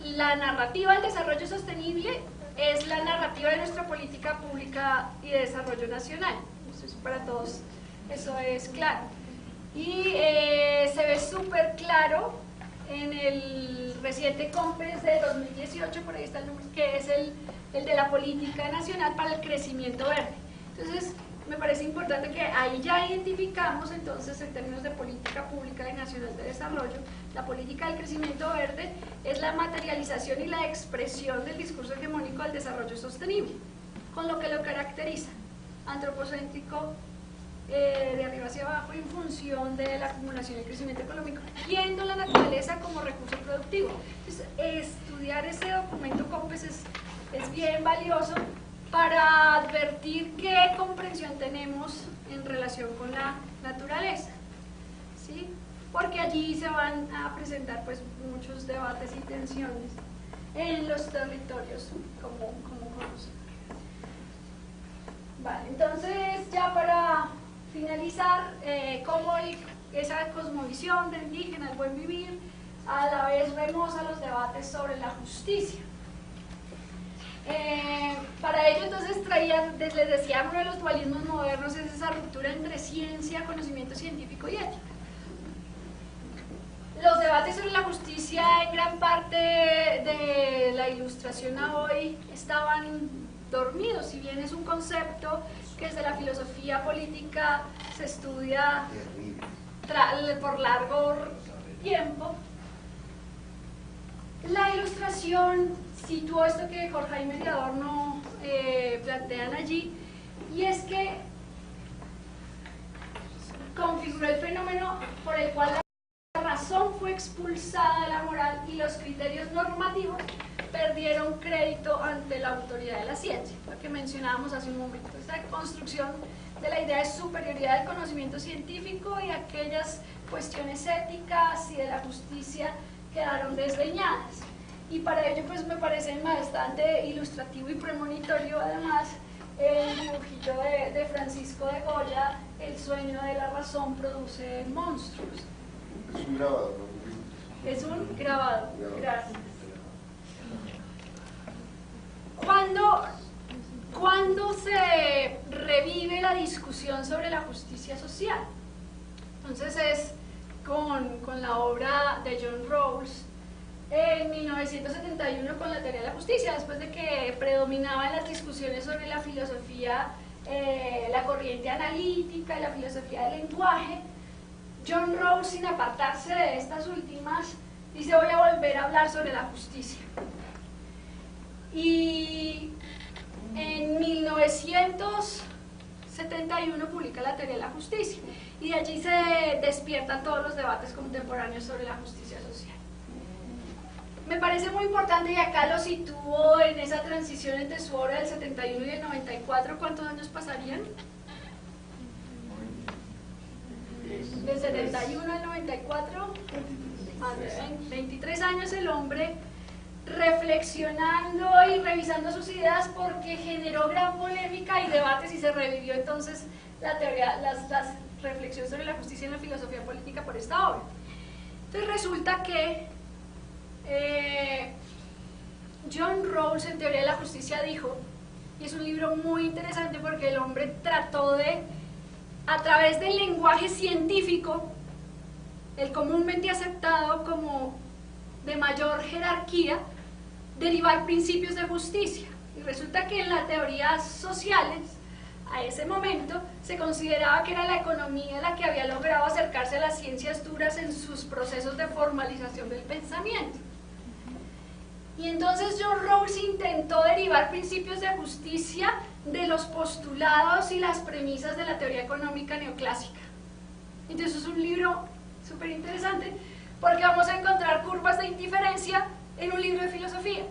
la narrativa del desarrollo sostenible. Es la narrativa de nuestra política pública y de desarrollo nacional. Eso para todos, eso es claro. Y se ve súper claro en el reciente COMPES de 2018, por ahí está el número, que es el de la Política Nacional para el Crecimiento Verde. Entonces, me parece importante que ahí ya identificamos, entonces, en términos de política pública y nacional de desarrollo, la política del crecimiento verde es la materialización y la expresión del discurso hegemónico del desarrollo sostenible, con lo que lo caracteriza, antropocéntrico, de arriba hacia abajo, en función de la acumulación y crecimiento económico, viendo la naturaleza como recurso productivo. Entonces, estudiar ese documento COMPES es bien valioso para advertir qué comprensión tenemos en relación con la naturaleza, ¿sí? Porque allí se van a presentar pues muchos debates y tensiones en los territorios como conocemos. Vale, entonces ya para finalizar, cómo esa cosmovisión del indígena, el buen vivir, a la vez remoza los debates sobre la justicia. Para ello entonces les decía, uno de los dualismos modernos es esa ruptura entre ciencia, conocimiento científico y ética. Los debates sobre la justicia en gran parte de la Ilustración a hoy estaban dormidos, si bien es un concepto que desde la filosofía política se estudia por largo tiempo. La Ilustración situó esto que Horkheimer y Adorno plantean allí, y es que configuró el fenómeno por el cual la razón fue expulsada de la moral y los criterios normativos perdieron crédito ante la autoridad de la ciencia, lo que mencionábamos hace un momento, esta construcción de la idea de superioridad del conocimiento científico y aquellas cuestiones éticas y de la justicia quedaron desdeñadas. Y para ello pues me parece bastante ilustrativo y premonitorio además el dibujito de Francisco de Goya, El sueño de la razón produce monstruos. Es un grabado, ¿no? Es un grabado, gracias. ¿Cuándo se revive la discusión sobre la justicia social? Entonces es con la obra de John Rawls en 1971 con la teoría de la justicia, después de que predominaban las discusiones sobre la filosofía, la corriente analítica y la filosofía del lenguaje. John Rawls, sin apartarse de estas últimas, dice: voy a volver a hablar sobre la justicia. Y en 1971 publica la teoría de la justicia, y de allí se despiertan todos los debates contemporáneos sobre la justicia social. Me parece muy importante, y acá lo sitúo en esa transición entre su obra del 71 y el 94, ¿cuántos años pasarían? Del 71 al 94, 23 años el hombre reflexionando y revisando sus ideas, porque generó gran polémica y debates, y se revivió entonces la teoría, las reflexiones sobre la justicia en la filosofía política por esta obra. Entonces resulta que John Rawls en Teoría de la Justicia dijo, y es un libro muy interesante porque el hombre trató de, a través del lenguaje científico, el comúnmente aceptado como de mayor jerarquía, derivar principios de justicia. Y resulta que en las teorías sociales, a ese momento, se consideraba que era la economía la que había logrado acercarse a las ciencias duras en sus procesos de formalización del pensamiento. Y entonces John Rawls intentó derivar principios de justicia de los postulados y las premisas de la teoría económica neoclásica. Entonces es un libro súper interesante, porque vamos a encontrar curvas de indiferencia en un libro de filosofía.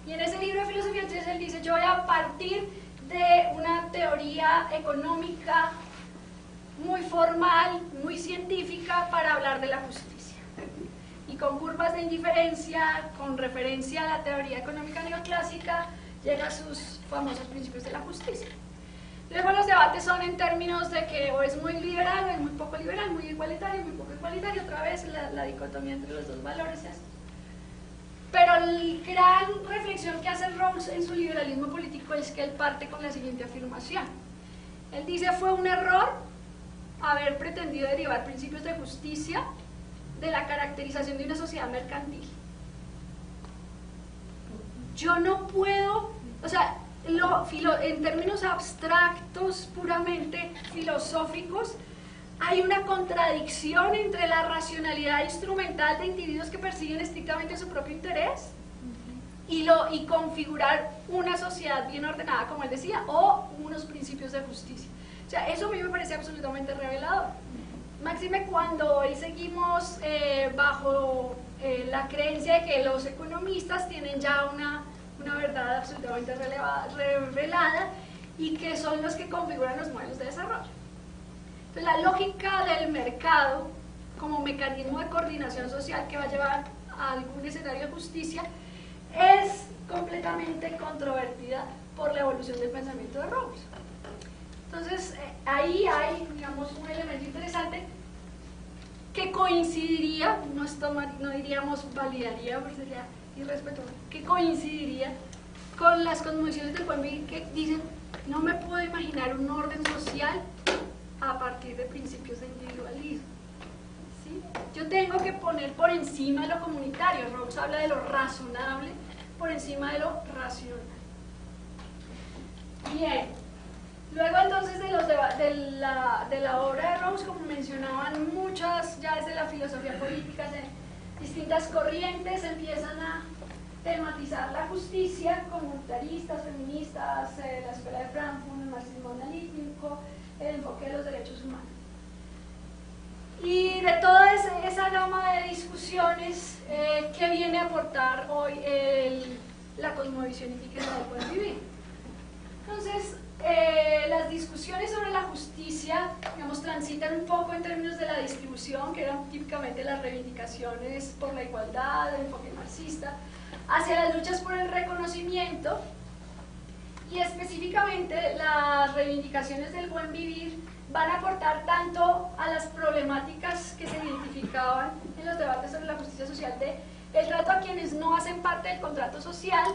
Y en ese libro de filosofía entonces él dice: yo voy a partir de una teoría económica muy formal, muy científica, para hablar de la justicia. Y con curvas de indiferencia, con referencia a la teoría económica neoclásica, llega a sus famosos principios de la justicia. Luego los debates son en términos de que o es muy liberal o es muy poco liberal, muy igualitario, muy poco igualitario, otra vez la dicotomía entre los dos valores es. Pero la gran reflexión que hace Rawls en su liberalismo político es que él parte con la siguiente afirmación. Él dice: fue un error haber pretendido derivar principios de justicia de la caracterización de una sociedad mercantil. Yo no puedo, o sea, en términos abstractos, puramente filosóficos, hay una contradicción entre la racionalidad instrumental de individuos que persiguen estrictamente su propio interés y configurar una sociedad bien ordenada, como él decía, o unos principios de justicia. O sea, eso a mí me parece absolutamente revelador. Máxime cuando hoy seguimos bajo la creencia de que los economistas tienen ya una verdad absolutamente revelada y que son los que configuran los modelos de desarrollo. Entonces, la lógica del mercado como mecanismo de coordinación social que va a llevar a algún escenario de justicia es completamente controvertida por la evolución del pensamiento de Rawls. Entonces, ahí hay, digamos, un elemento interesante que coincidiría, no diríamos validaría, porque sería irrespetuoso, que coincidiría con las cosmovisiones del buen vivir que dicen, no me puedo imaginar un orden social a partir de principios de individualismo. ¿Sí? Yo tengo que poner por encima de lo comunitario. Rawls habla de lo razonable por encima de lo racional. Bien, luego entonces de la obra de Rawls, como mencionaban muchas ya desde la filosofía política, de distintas corrientes empiezan a tematizar la justicia, comunitaristas, feministas, la escuela de Frankfurt, el marxismo analítico, el enfoque de los derechos humanos. Y de toda esa gama de discusiones que viene a aportar hoy la cosmovisión indígena del buen vivir. Entonces, las discusiones sobre la justicia, digamos, transitan un poco en términos de la distribución, que eran típicamente las reivindicaciones por la igualdad, el enfoque marxista, hacia las luchas por el reconocimiento, y específicamente las reivindicaciones del buen vivir van a aportar tanto a las problemáticas que se identificaban en los debates sobre la justicia social de el trato a quienes no hacen parte del contrato social,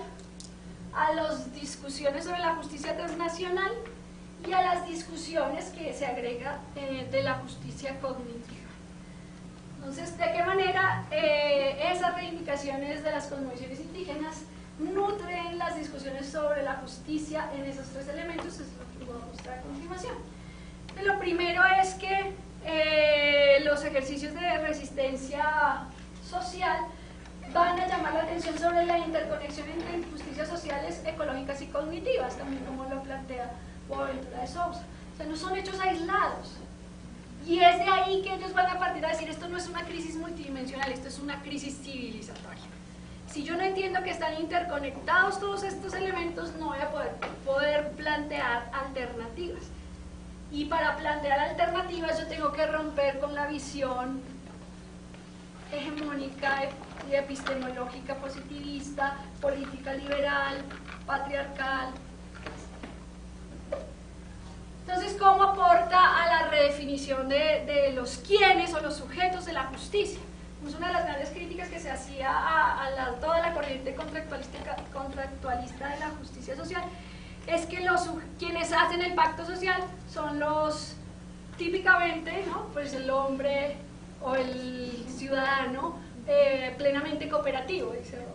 a las discusiones sobre la justicia transnacional y a las discusiones que se agrega de la justicia cognitiva. Entonces, ¿de qué manera esas reivindicaciones de las cosmovisiones indígenas nutren las discusiones sobre la justicia en esos tres elementos? Es lo que voy a mostrar a continuación. Lo primero es que los ejercicios de resistencia social van a llamar la atención sobre la interconexión entre injusticias sociales, ecológicas y cognitivas, también como lo plantea Boaventura de Sousa. O sea, no son hechos aislados. Y es de ahí que ellos van a partir a decir, esto no es una crisis multidimensional, esto es una crisis civilizatoria. Si yo no entiendo que están interconectados todos estos elementos, no voy a poder plantear alternativas. Y para plantear alternativas yo tengo que romper con la visión hegemónica y epistemológica positivista, política liberal, patriarcal. Entonces, ¿cómo aporta a la redefinición de los quiénes o los sujetos de la justicia? Pues una de las grandes críticas que se hacía a toda la corriente contractualista de la justicia social es que quienes hacen el pacto social son los, típicamente, ¿no? Pues el hombre o el ciudadano plenamente cooperativo, dice Rawls.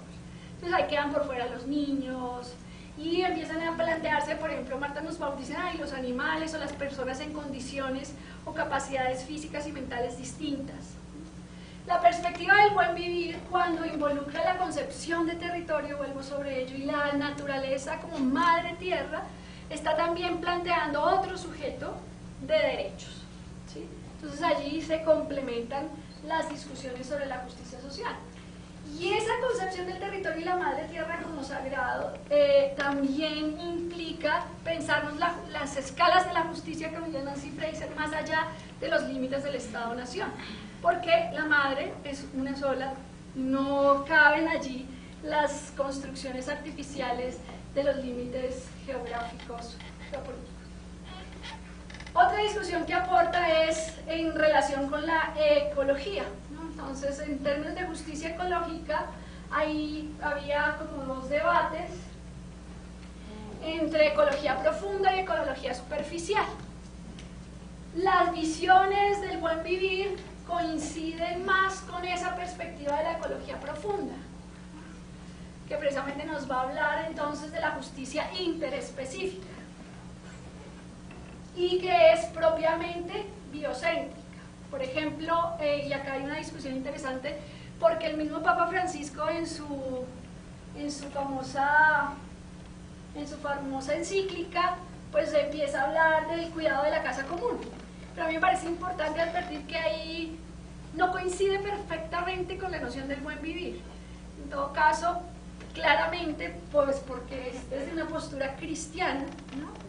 Entonces ahí quedan por fuera los niños y empiezan a plantearse, por ejemplo, Marta Nussbaum dice, ay, los animales o las personas en condiciones o capacidades físicas y mentales distintas. La perspectiva del buen vivir, cuando involucra la concepción de territorio, vuelvo sobre ello, y la naturaleza como madre tierra, está también planteando otro sujeto de derechos, ¿sí? Entonces allí se complementan las discusiones sobre la justicia social. Y esa concepción del territorio y la madre tierra como sagrado también implica pensarnos las escalas de la justicia, como dice Nancy Fraser, más allá de los límites del Estado-Nación. Porque la madre es una sola, no caben allí las construcciones artificiales de los límites geográficos, geopolíticos. Otra discusión que aporta es en relación con la ecología, ¿no? Entonces, en términos de justicia ecológica, ahí había como dos debates entre ecología profunda y ecología superficial. Las visiones del buen vivir coinciden más con esa perspectiva de la ecología profunda, que precisamente nos va a hablar entonces de la justicia interespecífica y que es propiamente biocéntrica. Por ejemplo, y acá hay una discusión interesante, porque el mismo Papa Francisco en su famosa encíclica, pues empieza a hablar del cuidado de la casa común. Pero a mí me parece importante advertir que ahí no coincide perfectamente con la noción del buen vivir. En todo caso, claramente, pues porque es desde una postura cristiana, ¿no?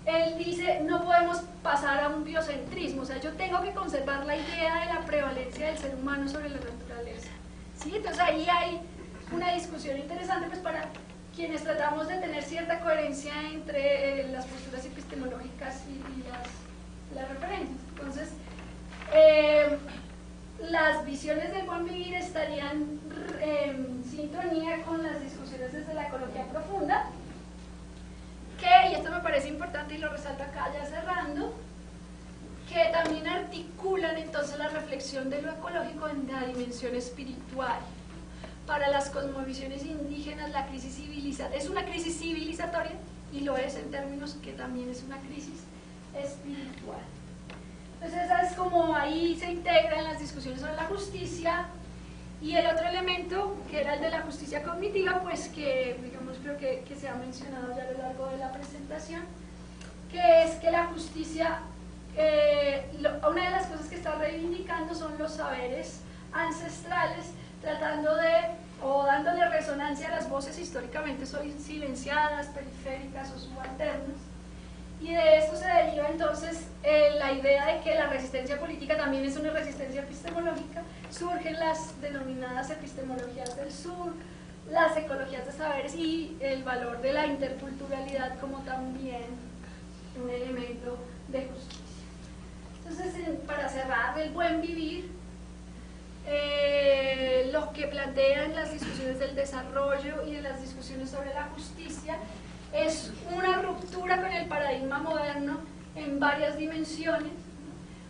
Él dice, no podemos pasar a un biocentrismo, o sea, yo tengo que conservar la idea de la prevalencia del ser humano sobre la naturaleza, ¿sí? Entonces ahí hay una discusión interesante, pues para quienes tratamos de tener cierta coherencia entre las posturas epistemológicas y las referencias. Entonces, las visiones del buen vivir estarían en sintonía con las discusiones desde la ecología profunda, que, y esto me parece importante y lo resalto acá ya cerrando, que también articulan entonces la reflexión de lo ecológico en la dimensión espiritual. Para las cosmovisiones indígenas la crisis es una crisis civilizatoria, y lo es en términos que también es una crisis espiritual. Entonces esa es como ahí se integra en las discusiones sobre la justicia. Y el otro elemento, que era el de la justicia cognitiva, pues que digamos creo que se ha mencionado ya a lo largo de la presentación, que es que la justicia, una de las cosas que está reivindicando son los saberes ancestrales, tratando de, o dándole resonancia a las voces históricamente silenciadas, periféricas o subalternas. Y de esto se deriva entonces la idea de que la resistencia política también es una resistencia epistemológica. Surgen las denominadas epistemologías del sur, las ecologías de saberes y el valor de la interculturalidad como también un elemento de justicia. Entonces, para cerrar, el buen vivir, lo que plantea en las discusiones del desarrollo y en las discusiones sobre la justicia es una ruptura con el paradigma moderno en varias dimensiones.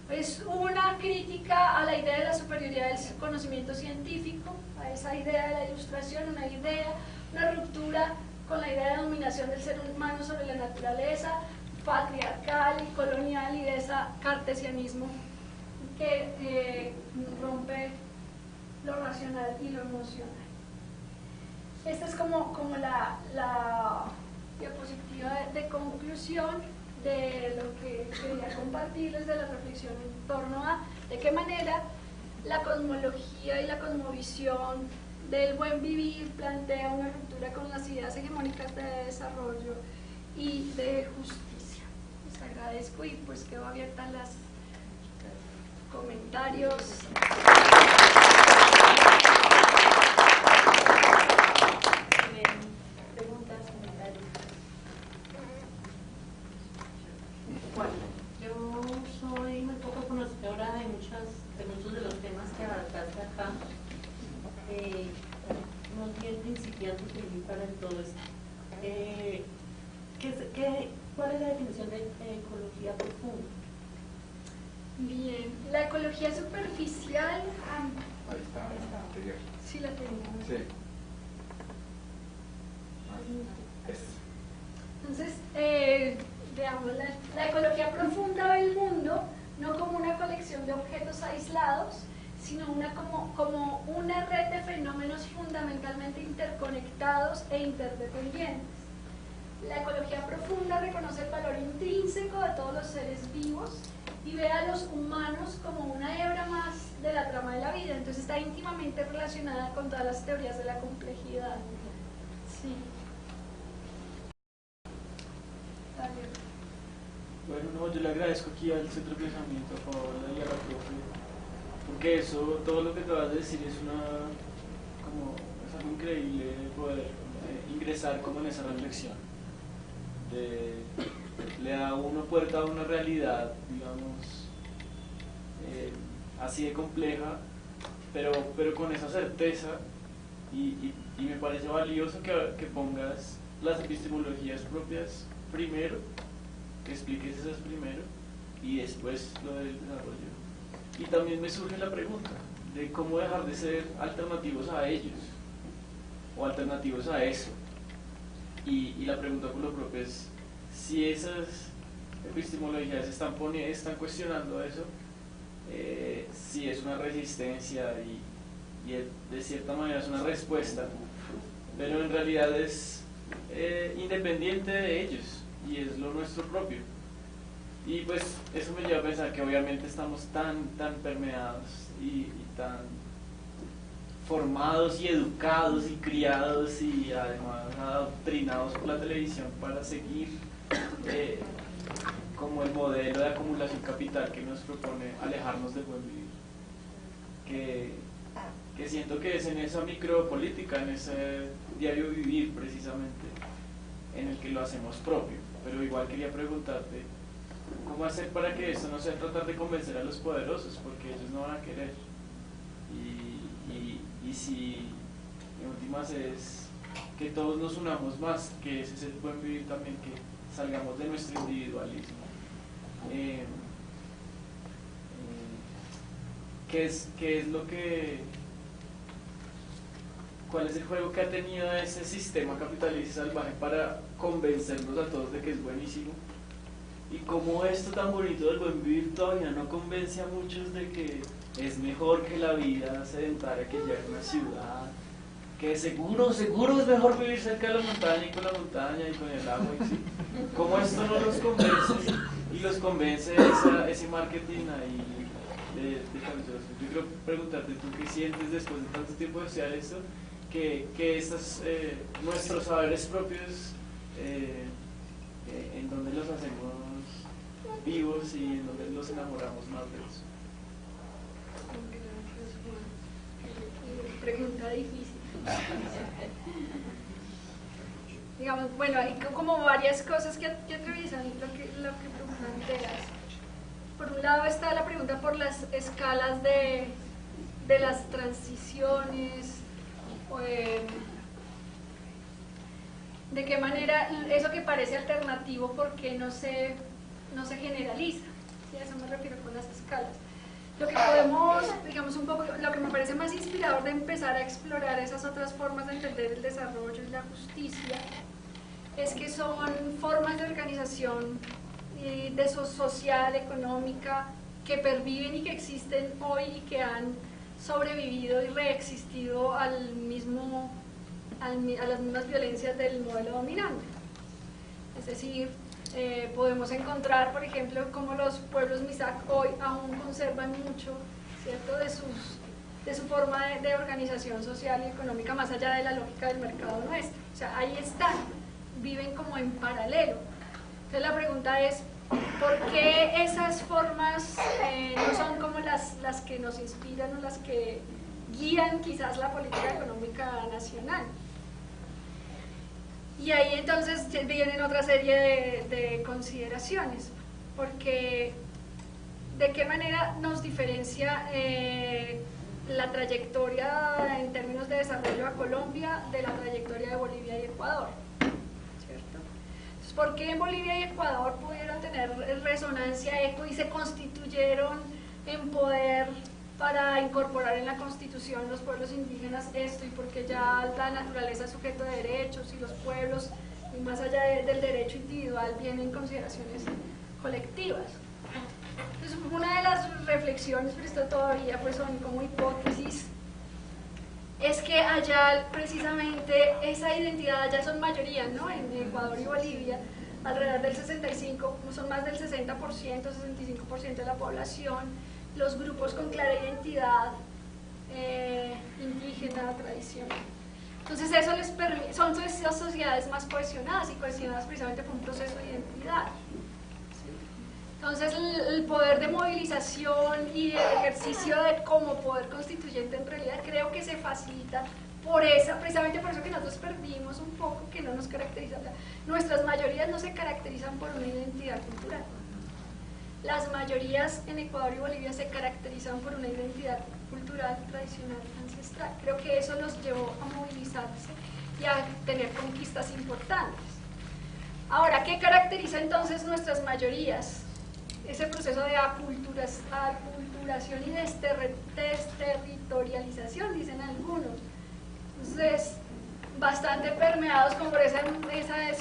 Es una crítica a la idea de la superioridad del conocimiento científico, a esa idea de la ilustración, una ruptura con la idea de dominación del ser humano sobre la naturaleza, patriarcal y colonial, y de ese cartesianismo que rompe lo racional y lo emocional. Esta es como la diapositiva de conclusión de lo que quería compartirles, de la reflexión en torno a de qué manera la cosmología y la cosmovisión del buen vivir plantea una ruptura con las ideas hegemónicas de desarrollo y de justicia. Les agradezco y pues quedo abierta a los comentarios. Preguntas, comentarios. Bueno, yo soy muy poco conocedora de muchos de los temas que abarcaste acá. Más bien principiante para todo esto. ¿Cuál es la definición de ecología profunda? Bien, la ecología superficial. Ahí está, anterior. Sí, la tengo. Sí. Entonces, veamos, la ecología profunda ve el mundo no como una colección de objetos aislados, sino como una red de fenómenos fundamentalmente interconectados e interdependientes. La ecología profunda reconoce el valor intrínseco de todos los seres vivos y ve a los humanos como una hebra más de la trama de la vida. Entonces está íntimamente relacionada con todas las teorías de la complejidad. Sí. Bueno, no, yo le agradezco aquí al Centro de Pensamiento, a Paola y a la profe, porque eso, todo lo que acabas de decir es algo increíble poder ingresar como en esa reflexión. Le da a uno puerta a una realidad, digamos, así de compleja, pero con esa certeza, y me parece valioso que pongas las epistemologías propias primero, que expliques esas primero y después lo del desarrollo. Y también me surge la pregunta de cómo dejar de ser alternativos a ellos o alternativos a eso. Y la pregunta por lo propio es si esas epistemologías están cuestionando eso, si es una resistencia y de cierta manera es una respuesta, pero en realidad es independiente de ellos y es lo nuestro propio. Y pues eso me lleva a pensar que obviamente estamos tan permeados y tan formados y educados y criados y además adoctrinados por la televisión para seguir como el modelo de acumulación capital que nos propone alejarnos del buen vivir, que siento que es en esa micropolítica, en ese diario vivir precisamente, en el que lo hacemos propio. Pero igual quería preguntarte, ¿cómo hacer para que esto no sea tratar de convencer a los poderosos? Porque ellos no van a querer. si en últimas es que todos nos unamos más, que ese es el buen vivir también, que salgamos de nuestro individualismo. ¿Qué es lo que... ¿Cuál es el juego que ha tenido ese sistema capitalista salvaje para convencernos a todos de que es buenísimo? Y cómo esto tan bonito del buen vivir todavía no convence a muchos de que es mejor que la vida sedentaria que ya en una ciudad, que seguro es mejor vivir cerca de la montaña y con la montaña y con el agua. Y sí. ¿Cómo esto no los convence y los convence ese marketing ahí de capitalismo? Yo quiero preguntarte, ¿tú qué sientes después de tanto tiempo de estudiar esto? Que estos, nuestros saberes propios, en donde los hacemos vivos y en donde los enamoramos más de eso. Pregunta difícil. Digamos, bueno, hay como varias cosas que revisan lo que planteas. Por un lado está la pregunta por las escalas de las transiciones, de qué manera eso que parece alternativo, ¿por qué no se generaliza? ¿Sí? A eso me refiero con las escalas. Lo que podemos, digamos, un poco, lo que me parece más inspirador de empezar a explorar esas otras formas de entender el desarrollo y la justicia, es que son formas de organización social, económica, que perviven y que existen hoy y que han sobrevivido y reexistido a las mismas violencias del modelo dominante. Es decir, podemos encontrar, por ejemplo, cómo los pueblos Mixtec hoy aún conservan mucho, ¿cierto?, de su forma de organización social y económica más allá de la lógica del mercado nuestro. O sea, ahí están, viven como en paralelo. Entonces la pregunta es, ¿por qué esas formas no son como las que nos inspiran o las que guían quizás la política económica nacional? Y ahí entonces vienen otra serie de consideraciones, porque ¿de qué manera nos diferencia la trayectoria en términos de desarrollo a Colombia de la trayectoria de Bolivia y Ecuador? ¿Cierto? Entonces, ¿por qué en Bolivia y Ecuador pudieron tener resonancia, eco y se constituyeron en poder para incorporar en la Constitución los pueblos indígenas esto, y porque ya la naturaleza es sujeto de derechos y los pueblos, y más allá del derecho individual, vienen consideraciones colectivas? Entonces, una de las reflexiones, pero esto todavía pues son como hipótesis, es que allá precisamente esa identidad, allá son mayoría, ¿no? En Ecuador y Bolivia, alrededor del 65, son más del 60%, 65% de la población, los grupos con clara identidad indígena, tradicional. Entonces eso les permite, son esas sociedades más cohesionadas y cohesionadas precisamente por un proceso de identidad. ¿Sí? Entonces el poder de movilización y el ejercicio de como poder constituyente en realidad creo que se facilita por esa, precisamente por eso que nosotros perdimos un poco, que no nos caracteriza. Nuestras mayorías no se caracterizan por una identidad cultural. Las mayorías en Ecuador y Bolivia se caracterizan por una identidad cultural, tradicional, ancestral. Creo que eso los llevó a movilizarse y a tener conquistas importantes. Ahora, ¿qué caracteriza entonces nuestras mayorías? Ese proceso de aculturación y desterritorialización, dicen algunos. Entonces, bastante permeados como por ese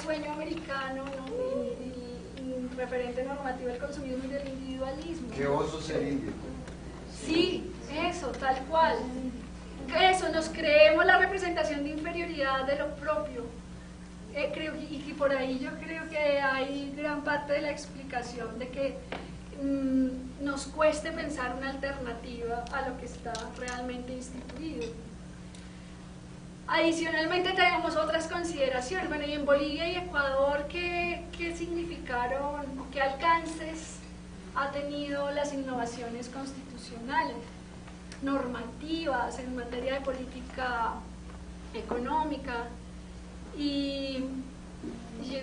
sueño americano, ¿no? y referente normativo del consumismo y del individualismo. ¿Qué oso ser indio? Sí, eso, tal cual. Eso, nos creemos la representación de inferioridad de lo propio. Creo, y por ahí yo creo que hay gran parte de la explicación de que nos cueste pensar una alternativa a lo que está realmente instituido. Adicionalmente tenemos otras consideraciones. Bueno, y en Bolivia y Ecuador, ¿qué significaron, qué alcances ha tenido las innovaciones constitucionales, normativas en materia de política económica? Y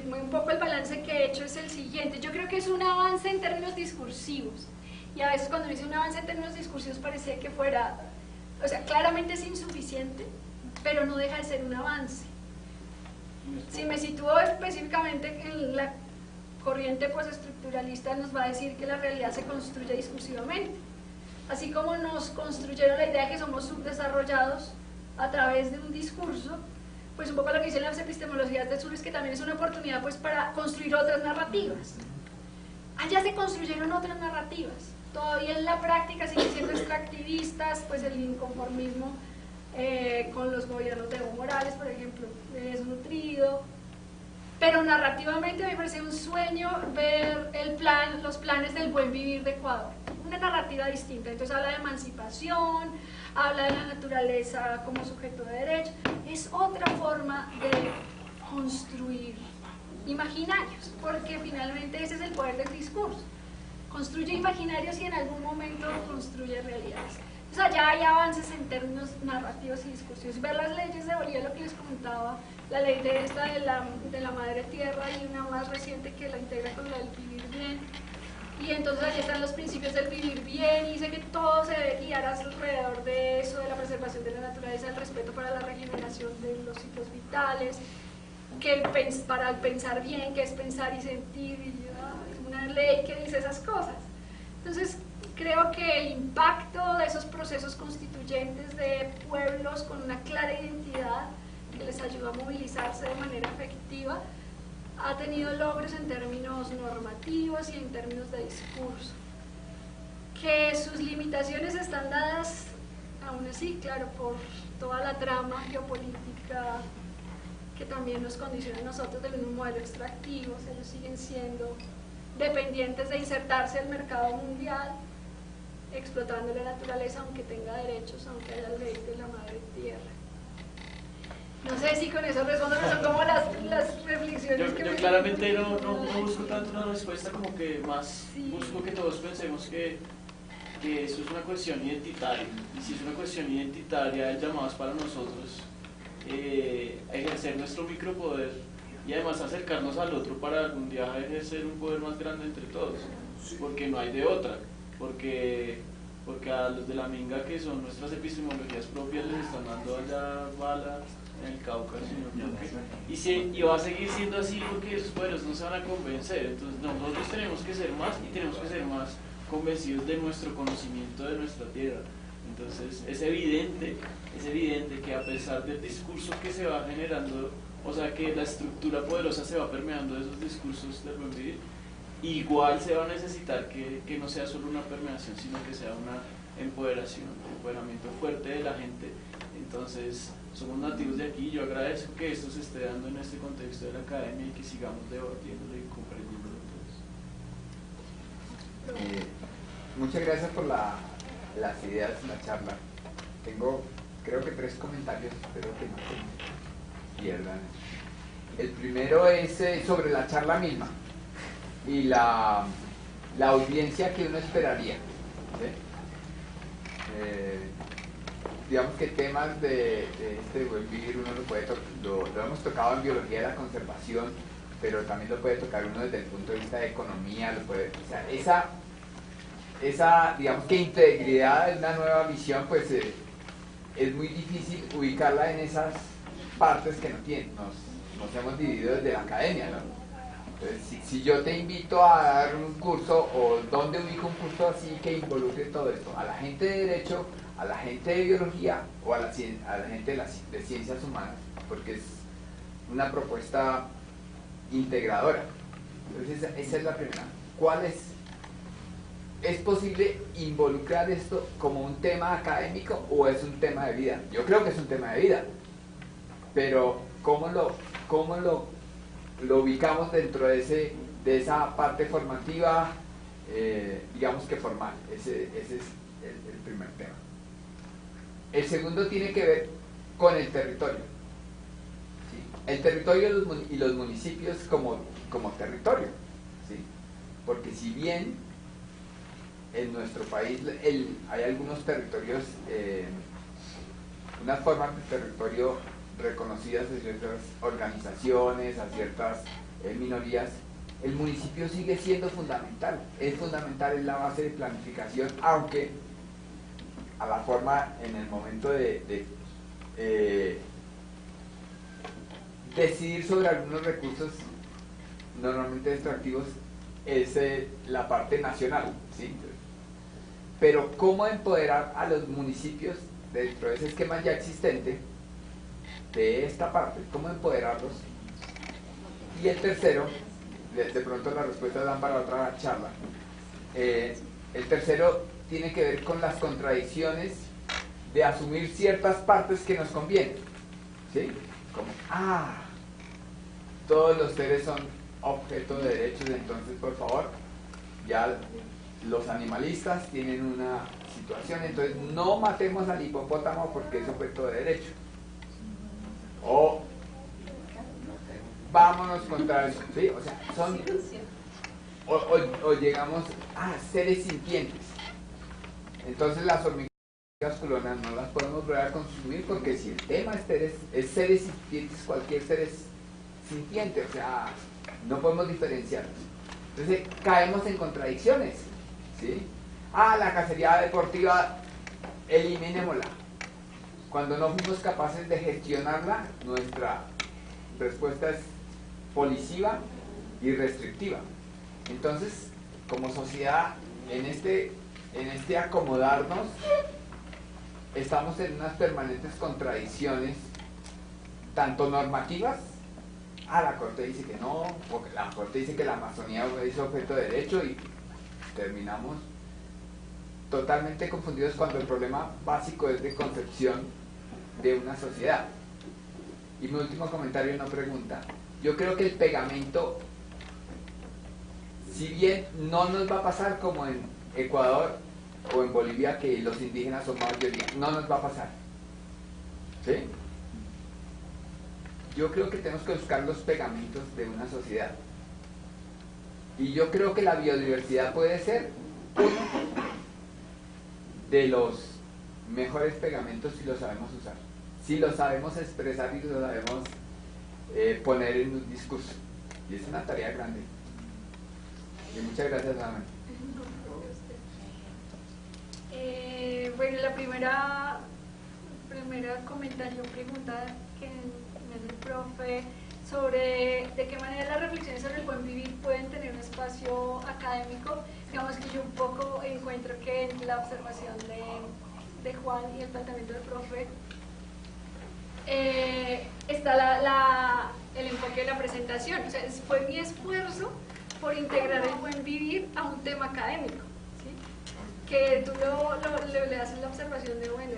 un poco el balance que he hecho es el siguiente. Yo creo que es un avance en términos discursivos, y a veces cuando dice un avance en términos discursivos parecía que fuera O sea, claramente es insuficiente, pero no deja de ser un avance. Si me sitúo específicamente en la corriente postestructuralista, nos va a decir que la realidad se construye discursivamente. Así como nos construyeron la idea de que somos subdesarrollados a través de un discurso, pues un poco lo que dicen las epistemologías del sur es que también es una oportunidad pues para construir otras narrativas. Allá se construyeron otras narrativas. Todavía en la práctica siguen siendo extractivistas, pues el inconformismo con los gobiernos de Evo Morales, por ejemplo, es nutrido, pero narrativamente me parece un sueño ver los planes del buen vivir de Ecuador, una narrativa distinta. Entonces habla de emancipación, habla de la naturaleza como sujeto de derecho, es otra forma de construir imaginarios, porque finalmente ese es el poder del discurso. Construye imaginarios y en algún momento construye realidades. O sea, ya hay avances en términos narrativos y discursivos. Ver las leyes de Bolivia, lo que les comentaba, la ley de esta de la madre tierra y una más reciente que la integra con la del vivir bien. Y entonces allí están los principios del vivir bien y dice que todo se debe guiar alrededor de eso, de la preservación de la naturaleza, el respeto para la regeneración de los ciclos vitales, que para el pensar bien, que es pensar y sentir, y una ley que dice esas cosas. Entonces creo que el impacto de esos procesos constituyentes de pueblos con una clara identidad que les ayuda a movilizarse de manera efectiva ha tenido logros en términos normativos y en términos de discurso. Que sus limitaciones están dadas, aún así, claro, por toda la trama geopolítica que también nos condiciona a nosotros de un modelo extractivo. Ellos siguen siendo dependientes de insertarse al mercado mundial, explotando la naturaleza, aunque tenga derechos, aunque haya ley de la madre tierra. No sé si con eso respondo, pero son como las reflexiones que yo claramente no busco tanto una respuesta, como que más busco que todos pensemos que eso es una cuestión identitaria, y si es una cuestión identitaria, el llamado es para nosotros ejercer nuestro micropoder y además acercarnos al otro para algún día ejercer un poder más grande entre todos, porque no hay de otra, porque a los de la minga, que son nuestras epistemologías propias, les están dando allá balas en el Cáucaso y va a seguir siendo así, porque esos pueblos no se van a convencer. Entonces nosotros tenemos que ser más, y tenemos que ser más convencidos de nuestro conocimiento de nuestra tierra. Entonces es evidente que a pesar del discurso que se va generando, o sea, que la estructura poderosa se va permeando de esos discursos del buen vivir, igual se va a necesitar que no sea solo una permeación, sino que sea una empoderamiento fuerte de la gente. Entonces somos nativos de aquí, yo agradezco que esto se esté dando en este contexto de la academia y que sigamos debatiéndolo y comprendiéndolo todos. Muchas gracias por las ideas de la charla. Tengo, creo que 3 comentarios, espero que no se pierdan. El primero es sobre la charla misma y la audiencia que uno esperaría, ¿sí? Digamos que temas de este buen vivir uno lo hemos tocado en biología de la conservación, pero también lo puede tocar uno desde el punto de vista de economía, o sea, esa digamos que integridad de una nueva visión, pues es muy difícil ubicarla en esas partes que nos hemos dividido desde la academia, ¿no? Entonces, si yo te invito a dar un curso, o dónde ubico un curso así que involucre todo esto, a la gente de derecho, a la gente de biología o a la gente de ciencias humanas, porque es una propuesta integradora. Entonces esa es la primera. ¿Cuál es posible involucrar esto como un tema académico o es un tema de vida? Yo creo que es un tema de vida, pero ¿cómo lo ubicamos dentro de esa parte formativa, digamos que formal? Ese es el primer tema. El segundo tiene que ver con el territorio, ¿sí? El territorio y los municipios como territorio, ¿sí? Porque si bien en nuestro país hay algunos territorios, unas formas de territorio reconocidas a ciertas organizaciones, a ciertas minorías, el municipio sigue siendo fundamental, es la base de planificación, aunque a la forma en el momento de decidir sobre algunos recursos normalmente extractivos es la parte nacional, ¿sí? Pero ¿cómo empoderar a los municipios dentro de ese esquema ya existente de esta parte? ¿Cómo empoderarlos? Y el tercero, de pronto las respuestas dan para otra charla, el tercero tiene que ver con las contradicciones de asumir ciertas partes que nos convienen, ¿sí? Como, todos los seres son objeto de derechos, entonces por favor, ya los animalistas tienen una situación, entonces no matemos al hipopótamo porque es objeto de derecho. O vámonos contra eso, ¿sí? O sea, son... O llegamos a seres sintientes. Entonces las hormigas culonas no las podemos volver a consumir porque si el tema es seres sintientes, cualquier ser es sintiente, o sea, no podemos diferenciarlos. Entonces caemos en contradicciones, ¿sí? La cacería deportiva, eliminémosla. Cuando no fuimos capaces de gestionarla, nuestra respuesta es policiva y restrictiva. Entonces, como sociedad, en este acomodarnos, estamos en unas permanentes contradicciones, tanto normativas, la Corte dice que no, porque la Corte dice que la Amazonía es objeto de derecho y terminamos totalmente confundidos cuando el problema básico es de concepción de una sociedad. Y mi último comentario, no pregunta. Yo creo que el pegamento, si bien no nos va a pasar como en Ecuador o en Bolivia, que los indígenas son mayoría, no nos va a pasar, ¿sí? Yo creo que tenemos que buscar los pegamentos de una sociedad. Y yo creo que la biodiversidad puede ser uno de los mejores pegamentos si lo sabemos usar, si lo sabemos expresar y lo sabemos poner en un discurso. Y es una tarea grande. Y muchas gracias nuevamente. Bueno, la primera comentario, pregunta que me hace el profe sobre de qué manera las reflexiones sobre el buen vivir pueden tener un espacio académico. Digamos que yo un poco encuentro que en la observación de Juan y el planteamiento del profe está el enfoque de la presentación. O sea, fue mi esfuerzo por integrar el buen vivir a un tema académico, ¿sí? Que tú le haces la observación de, bueno,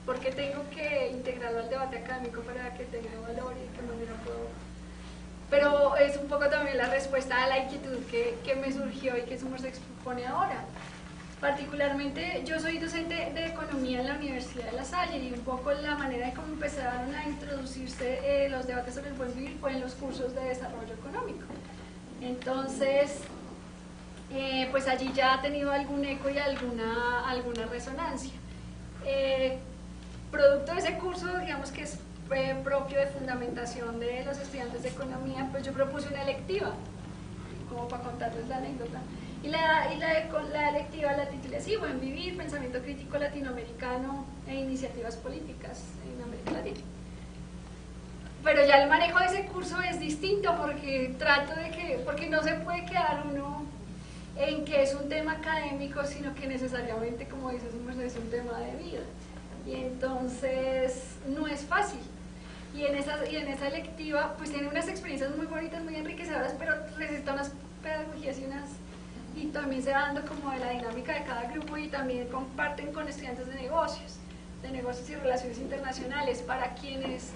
¿por qué tengo que integrarlo al debate académico para que tenga valor y de qué manera puedo? Pero es un poco también la respuesta a la inquietud que me surgió y que se nos expone ahora. Particularmente, yo soy docente de economía en la Universidad de La Salle y un poco la manera en cómo empezaron a introducirse los debates sobre el buen vivir fue en los cursos de desarrollo económico. Entonces, pues allí ya ha tenido algún eco y alguna resonancia. Producto de ese curso, digamos que es propio de fundamentación de los estudiantes de economía, pues yo propuse una electiva, como para contarles la anécdota. Y la electiva la titulé así: Buen Vivir, Pensamiento Crítico Latinoamericano e Iniciativas Políticas en América Latina. Pero ya el manejo de ese curso es distinto porque porque no se puede quedar uno en que es un tema académico, sino que necesariamente, como dices, es un tema de vida. Y entonces no es fácil. Y en esa electiva pues tiene unas experiencias muy bonitas, muy enriquecedoras, pero necesita unas pedagogías y también se va dando como de la dinámica de cada grupo, y también comparten con estudiantes de negocios y relaciones internacionales, para quienes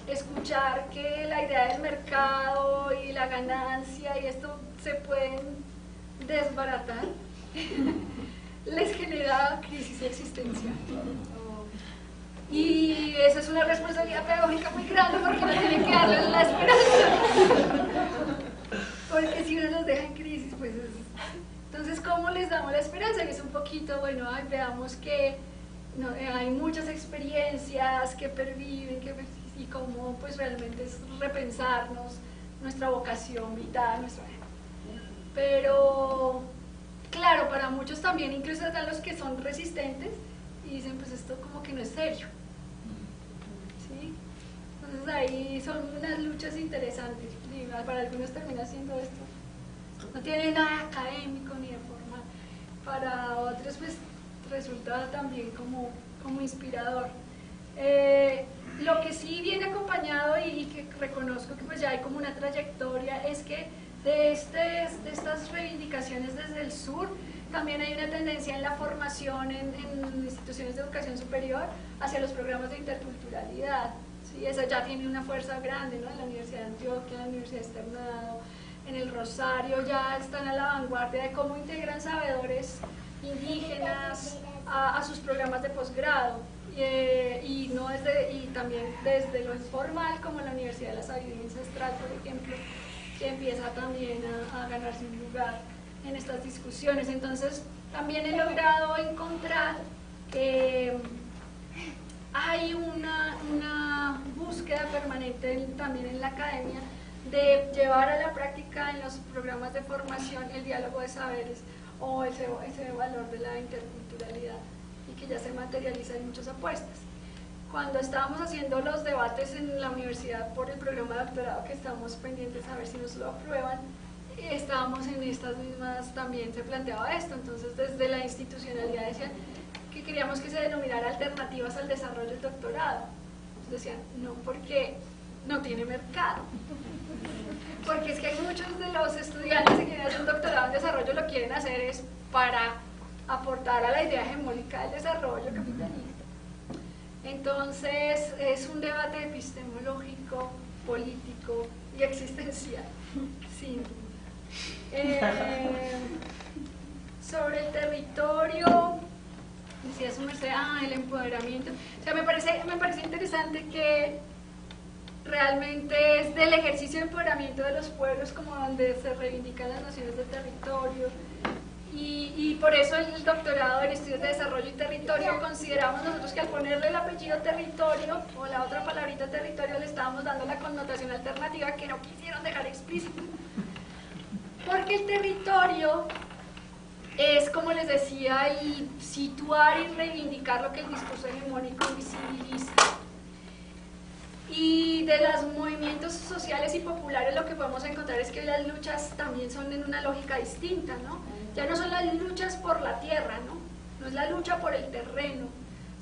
escuchar que la idea del mercado y la ganancia y esto se pueden desbaratar les genera crisis existencial. Y esa es una responsabilidad pedagógica muy grande, porque no tienen que darles la esperanza, porque si uno los deja en crisis, pues entonces ¿cómo les damos la esperanza? Y es un poquito, bueno, veamos que no, hay muchas experiencias que perviven, y cómo pues realmente es repensarnos nuestra vocación vital, pero claro, para muchos también, incluso hasta los que son resistentes, y dicen, pues esto como que no es serio. ¿Sí? Entonces ahí son unas luchas interesantes, y para algunos termina siendo esto, no tiene nada académico ni de formal, para otros pues resulta también como inspirador. Lo que sí viene acompañado y que reconozco que pues ya hay como una trayectoria es que de estas reivindicaciones desde el sur también hay una tendencia en la formación en instituciones de educación superior hacia los programas de interculturalidad. ¿Sí? Esa ya tiene una fuerza grande, ¿no? En la Universidad de Antioquia, en la Universidad de Externado, en el Rosario ya están a la vanguardia de cómo integran sabedores indígenas a sus programas de posgrado. Y también desde lo informal, como la Universidad de la Sabiduría Ancestral, por ejemplo, que empieza también a ganarse un lugar en estas discusiones. Entonces también he logrado encontrar que hay una búsqueda permanente también en la academia de llevar a la práctica en los programas de formación el diálogo de saberes o ese valor de la interculturalidad, y que ya se materializa en muchas apuestas. Cuando estábamos haciendo los debates en la universidad por el programa de doctorado, que estamos pendientes a ver si nos lo aprueban, estábamos en estas mismas, también se planteaba esto. Entonces desde la institucionalidad decían que queríamos que se denominara alternativas al desarrollo del doctorado. Entonces decían, no, porque no tiene mercado, porque es que hay muchos de los estudiantes que quieren hacer un doctorado en desarrollo lo quieren hacer es para aportar a la idea hegemónica del desarrollo capitalista. Entonces es un debate epistemológico, político y existencial, sin duda. Sobre el territorio, decía su merced, el empoderamiento. O sea, me parece interesante que realmente es del ejercicio de empoderamiento de los pueblos como donde se reivindican las nociones de territorio. Y por eso el doctorado en estudios de desarrollo y territorio consideramos nosotros que al ponerle el apellido territorio o la otra palabrita territorio le estábamos dando la connotación alternativa que no quisieron dejar explícita. Porque el territorio es, como les decía, el situar y reivindicar lo que el discurso hegemónico invisibiliza. Y de los movimientos sociales y populares lo que podemos encontrar es que las luchas también son en una lógica distinta, ¿no? Ya no son las luchas por la tierra, ¿no? No es la lucha por el terreno,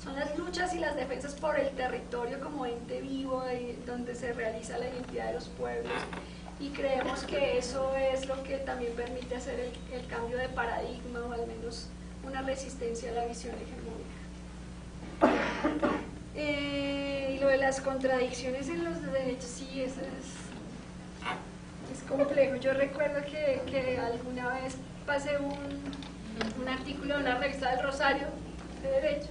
son las luchas y las defensas por el territorio como ente vivo donde se realiza la identidad de los pueblos, y creemos que eso es lo que también permite hacer el cambio de paradigma, o al menos una resistencia a la visión hegemónica. Y lo de las contradicciones en los derechos, sí, eso es complejo. Yo recuerdo que alguna vez pasé un artículo de una revista del Rosario de Derecho,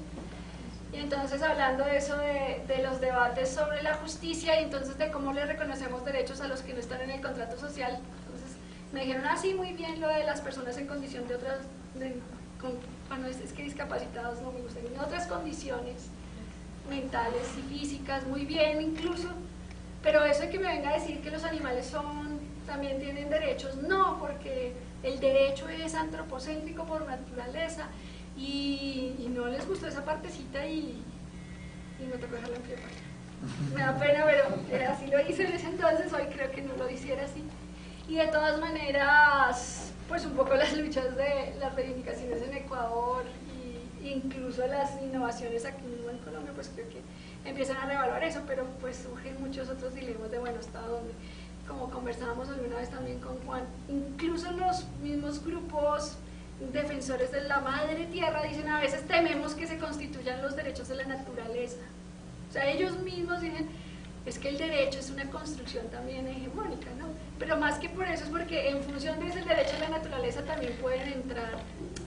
y entonces hablando de eso, de los debates sobre la justicia, y entonces de cómo le reconocemos derechos a los que no están en el contrato social. Entonces me dijeron, sí, muy bien lo de las personas en condición de otras, es que discapacitados no me gustan, en otras condiciones mentales y físicas, muy bien incluso, pero eso de que me venga a decir que los animales también tienen derechos, no, porque el derecho es antropocéntrico por naturaleza, y no les gustó esa partecita y me tocó dejarlo en pie. Me da pena, pero así lo hice en ese entonces, hoy creo que no lo hiciera así. Y de todas maneras, pues un poco las luchas de las reivindicaciones en Ecuador e incluso las innovaciones aquí mismo en Colombia, pues creo que empiezan a reevaluar eso, pero pues surgen muchos otros dilemas de, bueno, ¿hasta dónde? Como conversábamos alguna vez también con Juan, incluso los mismos grupos defensores de la madre tierra dicen, a veces tememos que se constituyan los derechos de la naturaleza. O sea, ellos mismos dicen, es que el derecho es una construcción también hegemónica, ¿no? Pero más que por eso es porque en función de ese derecho de la naturaleza también pueden entrar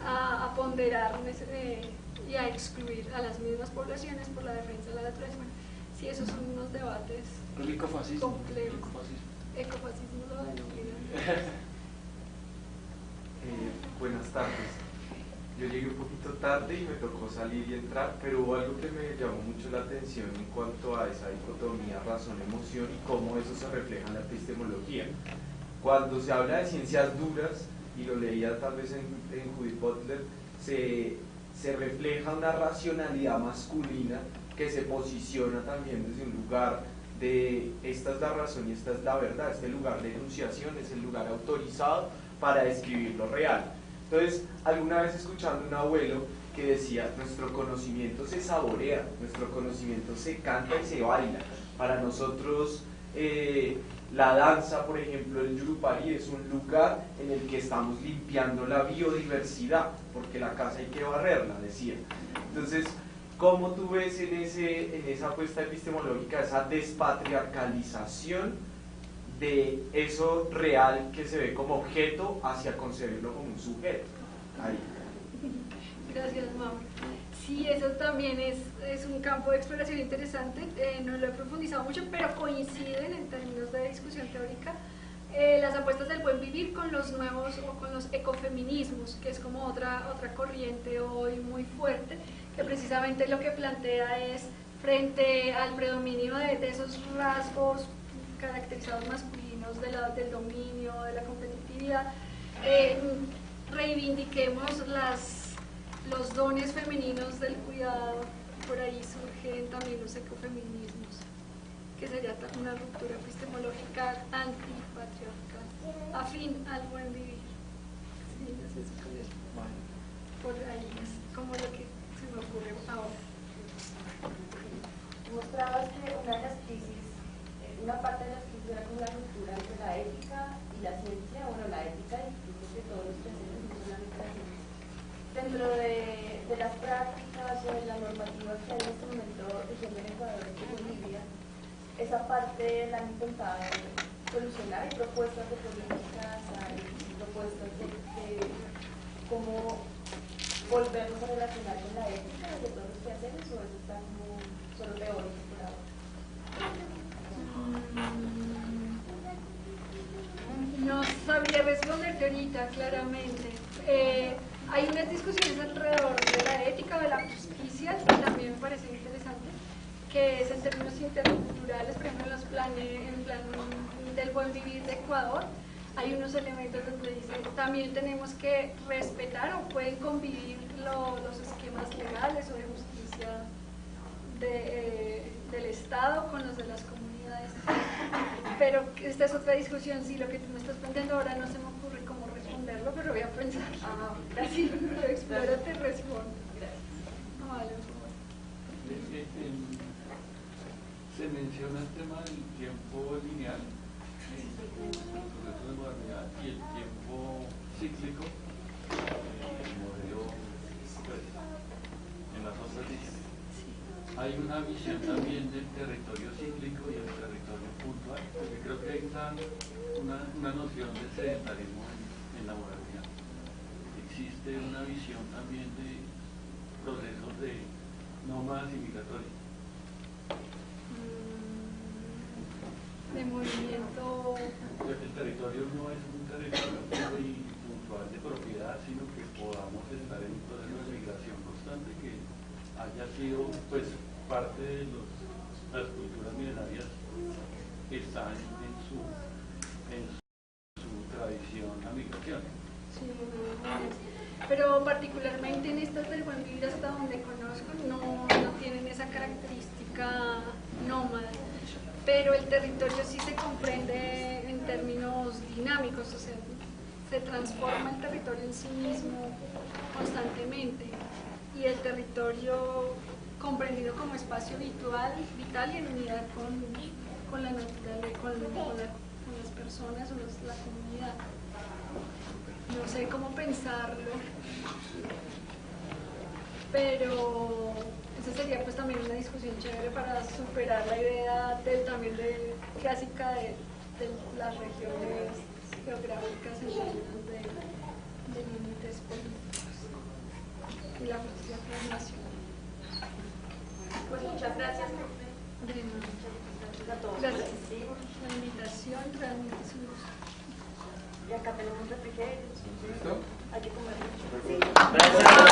a ponderar y a excluir a las mismas poblaciones por la defensa de la naturaleza. Bueno, sí, esos son unos debates complejos. Ecofascismo lo denominan. Buenas tardes. Yo llegué un poquito tarde y me tocó salir y entrar, pero hubo algo que me llamó mucho la atención en cuanto a esa dicotomía razón-emoción y cómo eso se refleja en la epistemología. Cuando se habla de ciencias duras, y lo leía tal vez en Judith Butler, se se refleja una racionalidad masculina que se posiciona también desde un lugar de esta es la razón y esta es la verdad, este lugar de enunciación es el lugar autorizado para describir lo real. Entonces, alguna vez escuchando a un abuelo que decía, nuestro conocimiento se saborea, nuestro conocimiento se canta y se baila. Para nosotros, la danza, por ejemplo, el Yurupari es un lugar en el que estamos limpiando la biodiversidad, porque la casa hay que barrerla, decía. Entonces, ¿cómo tú ves en esa apuesta epistemológica esa despatriarcalización de eso real que se ve como objeto hacia concebirlo como un sujeto? Ahí. Gracias, Mauro. Sí, eso también es un campo de exploración interesante, no lo he profundizado mucho, pero coinciden en términos de discusión teórica las apuestas del buen vivir con los nuevos o con los ecofeminismos, que es como otra corriente hoy muy fuerte, que precisamente lo que plantea es, frente al predominio de esos rasgos caracterizados masculinos del dominio, de la competitividad, reivindiquemos los dones femeninos del cuidado. Por ahí surgen también los ecofeminismos, que sería una ruptura epistemológica antipatriarcal, afín al buen vivir. Sí, no sé si con eso. Por ahí es como lo que se me ocurre ahora. Mostrabas que una de las crisis, una parte de las crisis era con la ruptura entre la ética y la ciencia, bueno, la ética incluso que todos los presentes, no solamente la ciencia. Dentro de las prácticas o de la normativa que hay en este momento rigiendo en Ecuador y en Bolivia, esa parte la han intentado solucionar. Hay propuestas de políticas, hay propuestas de cómo volvernos a relacionar con la ética de todos los quehaceres, o eso está como solo teórico por ahora. No sabría responderte ahorita claramente. Hay unas discusiones alrededor de la ética, de la justicia, que también me parece interesante, que es en términos interculturales, por ejemplo, en plan del buen vivir de Ecuador, hay unos elementos donde dicen también tenemos que respetar o pueden convivir los esquemas legales o de justicia del Estado con los de las comunidades. Pero esta es otra discusión. Sí, lo que tú me estás planteando ahora no se me ocurre cómo responderlo, pero voy a pensar. Gracias. Lo exploro, te respondo. Gracias. No, vale, por favor. Se menciona el tema del tiempo lineal en los procesos de modernidad y el tiempo cíclico en el modelo, pues, en las otras visiones. Hay una visión también del territorio cíclico y el territorio puntual, porque creo que hay una noción de sedentarismo en la modernidad. Existe una visión también de procesos de nómadas y migratorios. De movimiento. El territorio no es un territorio muy puntual de propiedad, sino que podamos estar en un proceso de migración constante que haya sido, pues, parte de las culturas milenarias que están en su tradición la migración. Sí, pero particularmente en estas del buen vivir, hasta donde conozco, no tienen esa característica nómada. Pero el territorio sí se comprende en términos dinámicos, o sea, se transforma el territorio en sí mismo constantemente, y el territorio comprendido como espacio vital y en unidad con la naturaleza, con las personas o la comunidad. No sé cómo pensarlo, pero esa sería pues también una discusión chévere para superar la idea también clásica de las regiones geográficas en términos de límites políticos y la justicia transnacional. Pues muchas gracias. Gracias a todos. Gracias por la invitación, realmente es un gusto. Y acá tenemos refrigerio. ¿Listo? Hay que comer mucho. Gracias.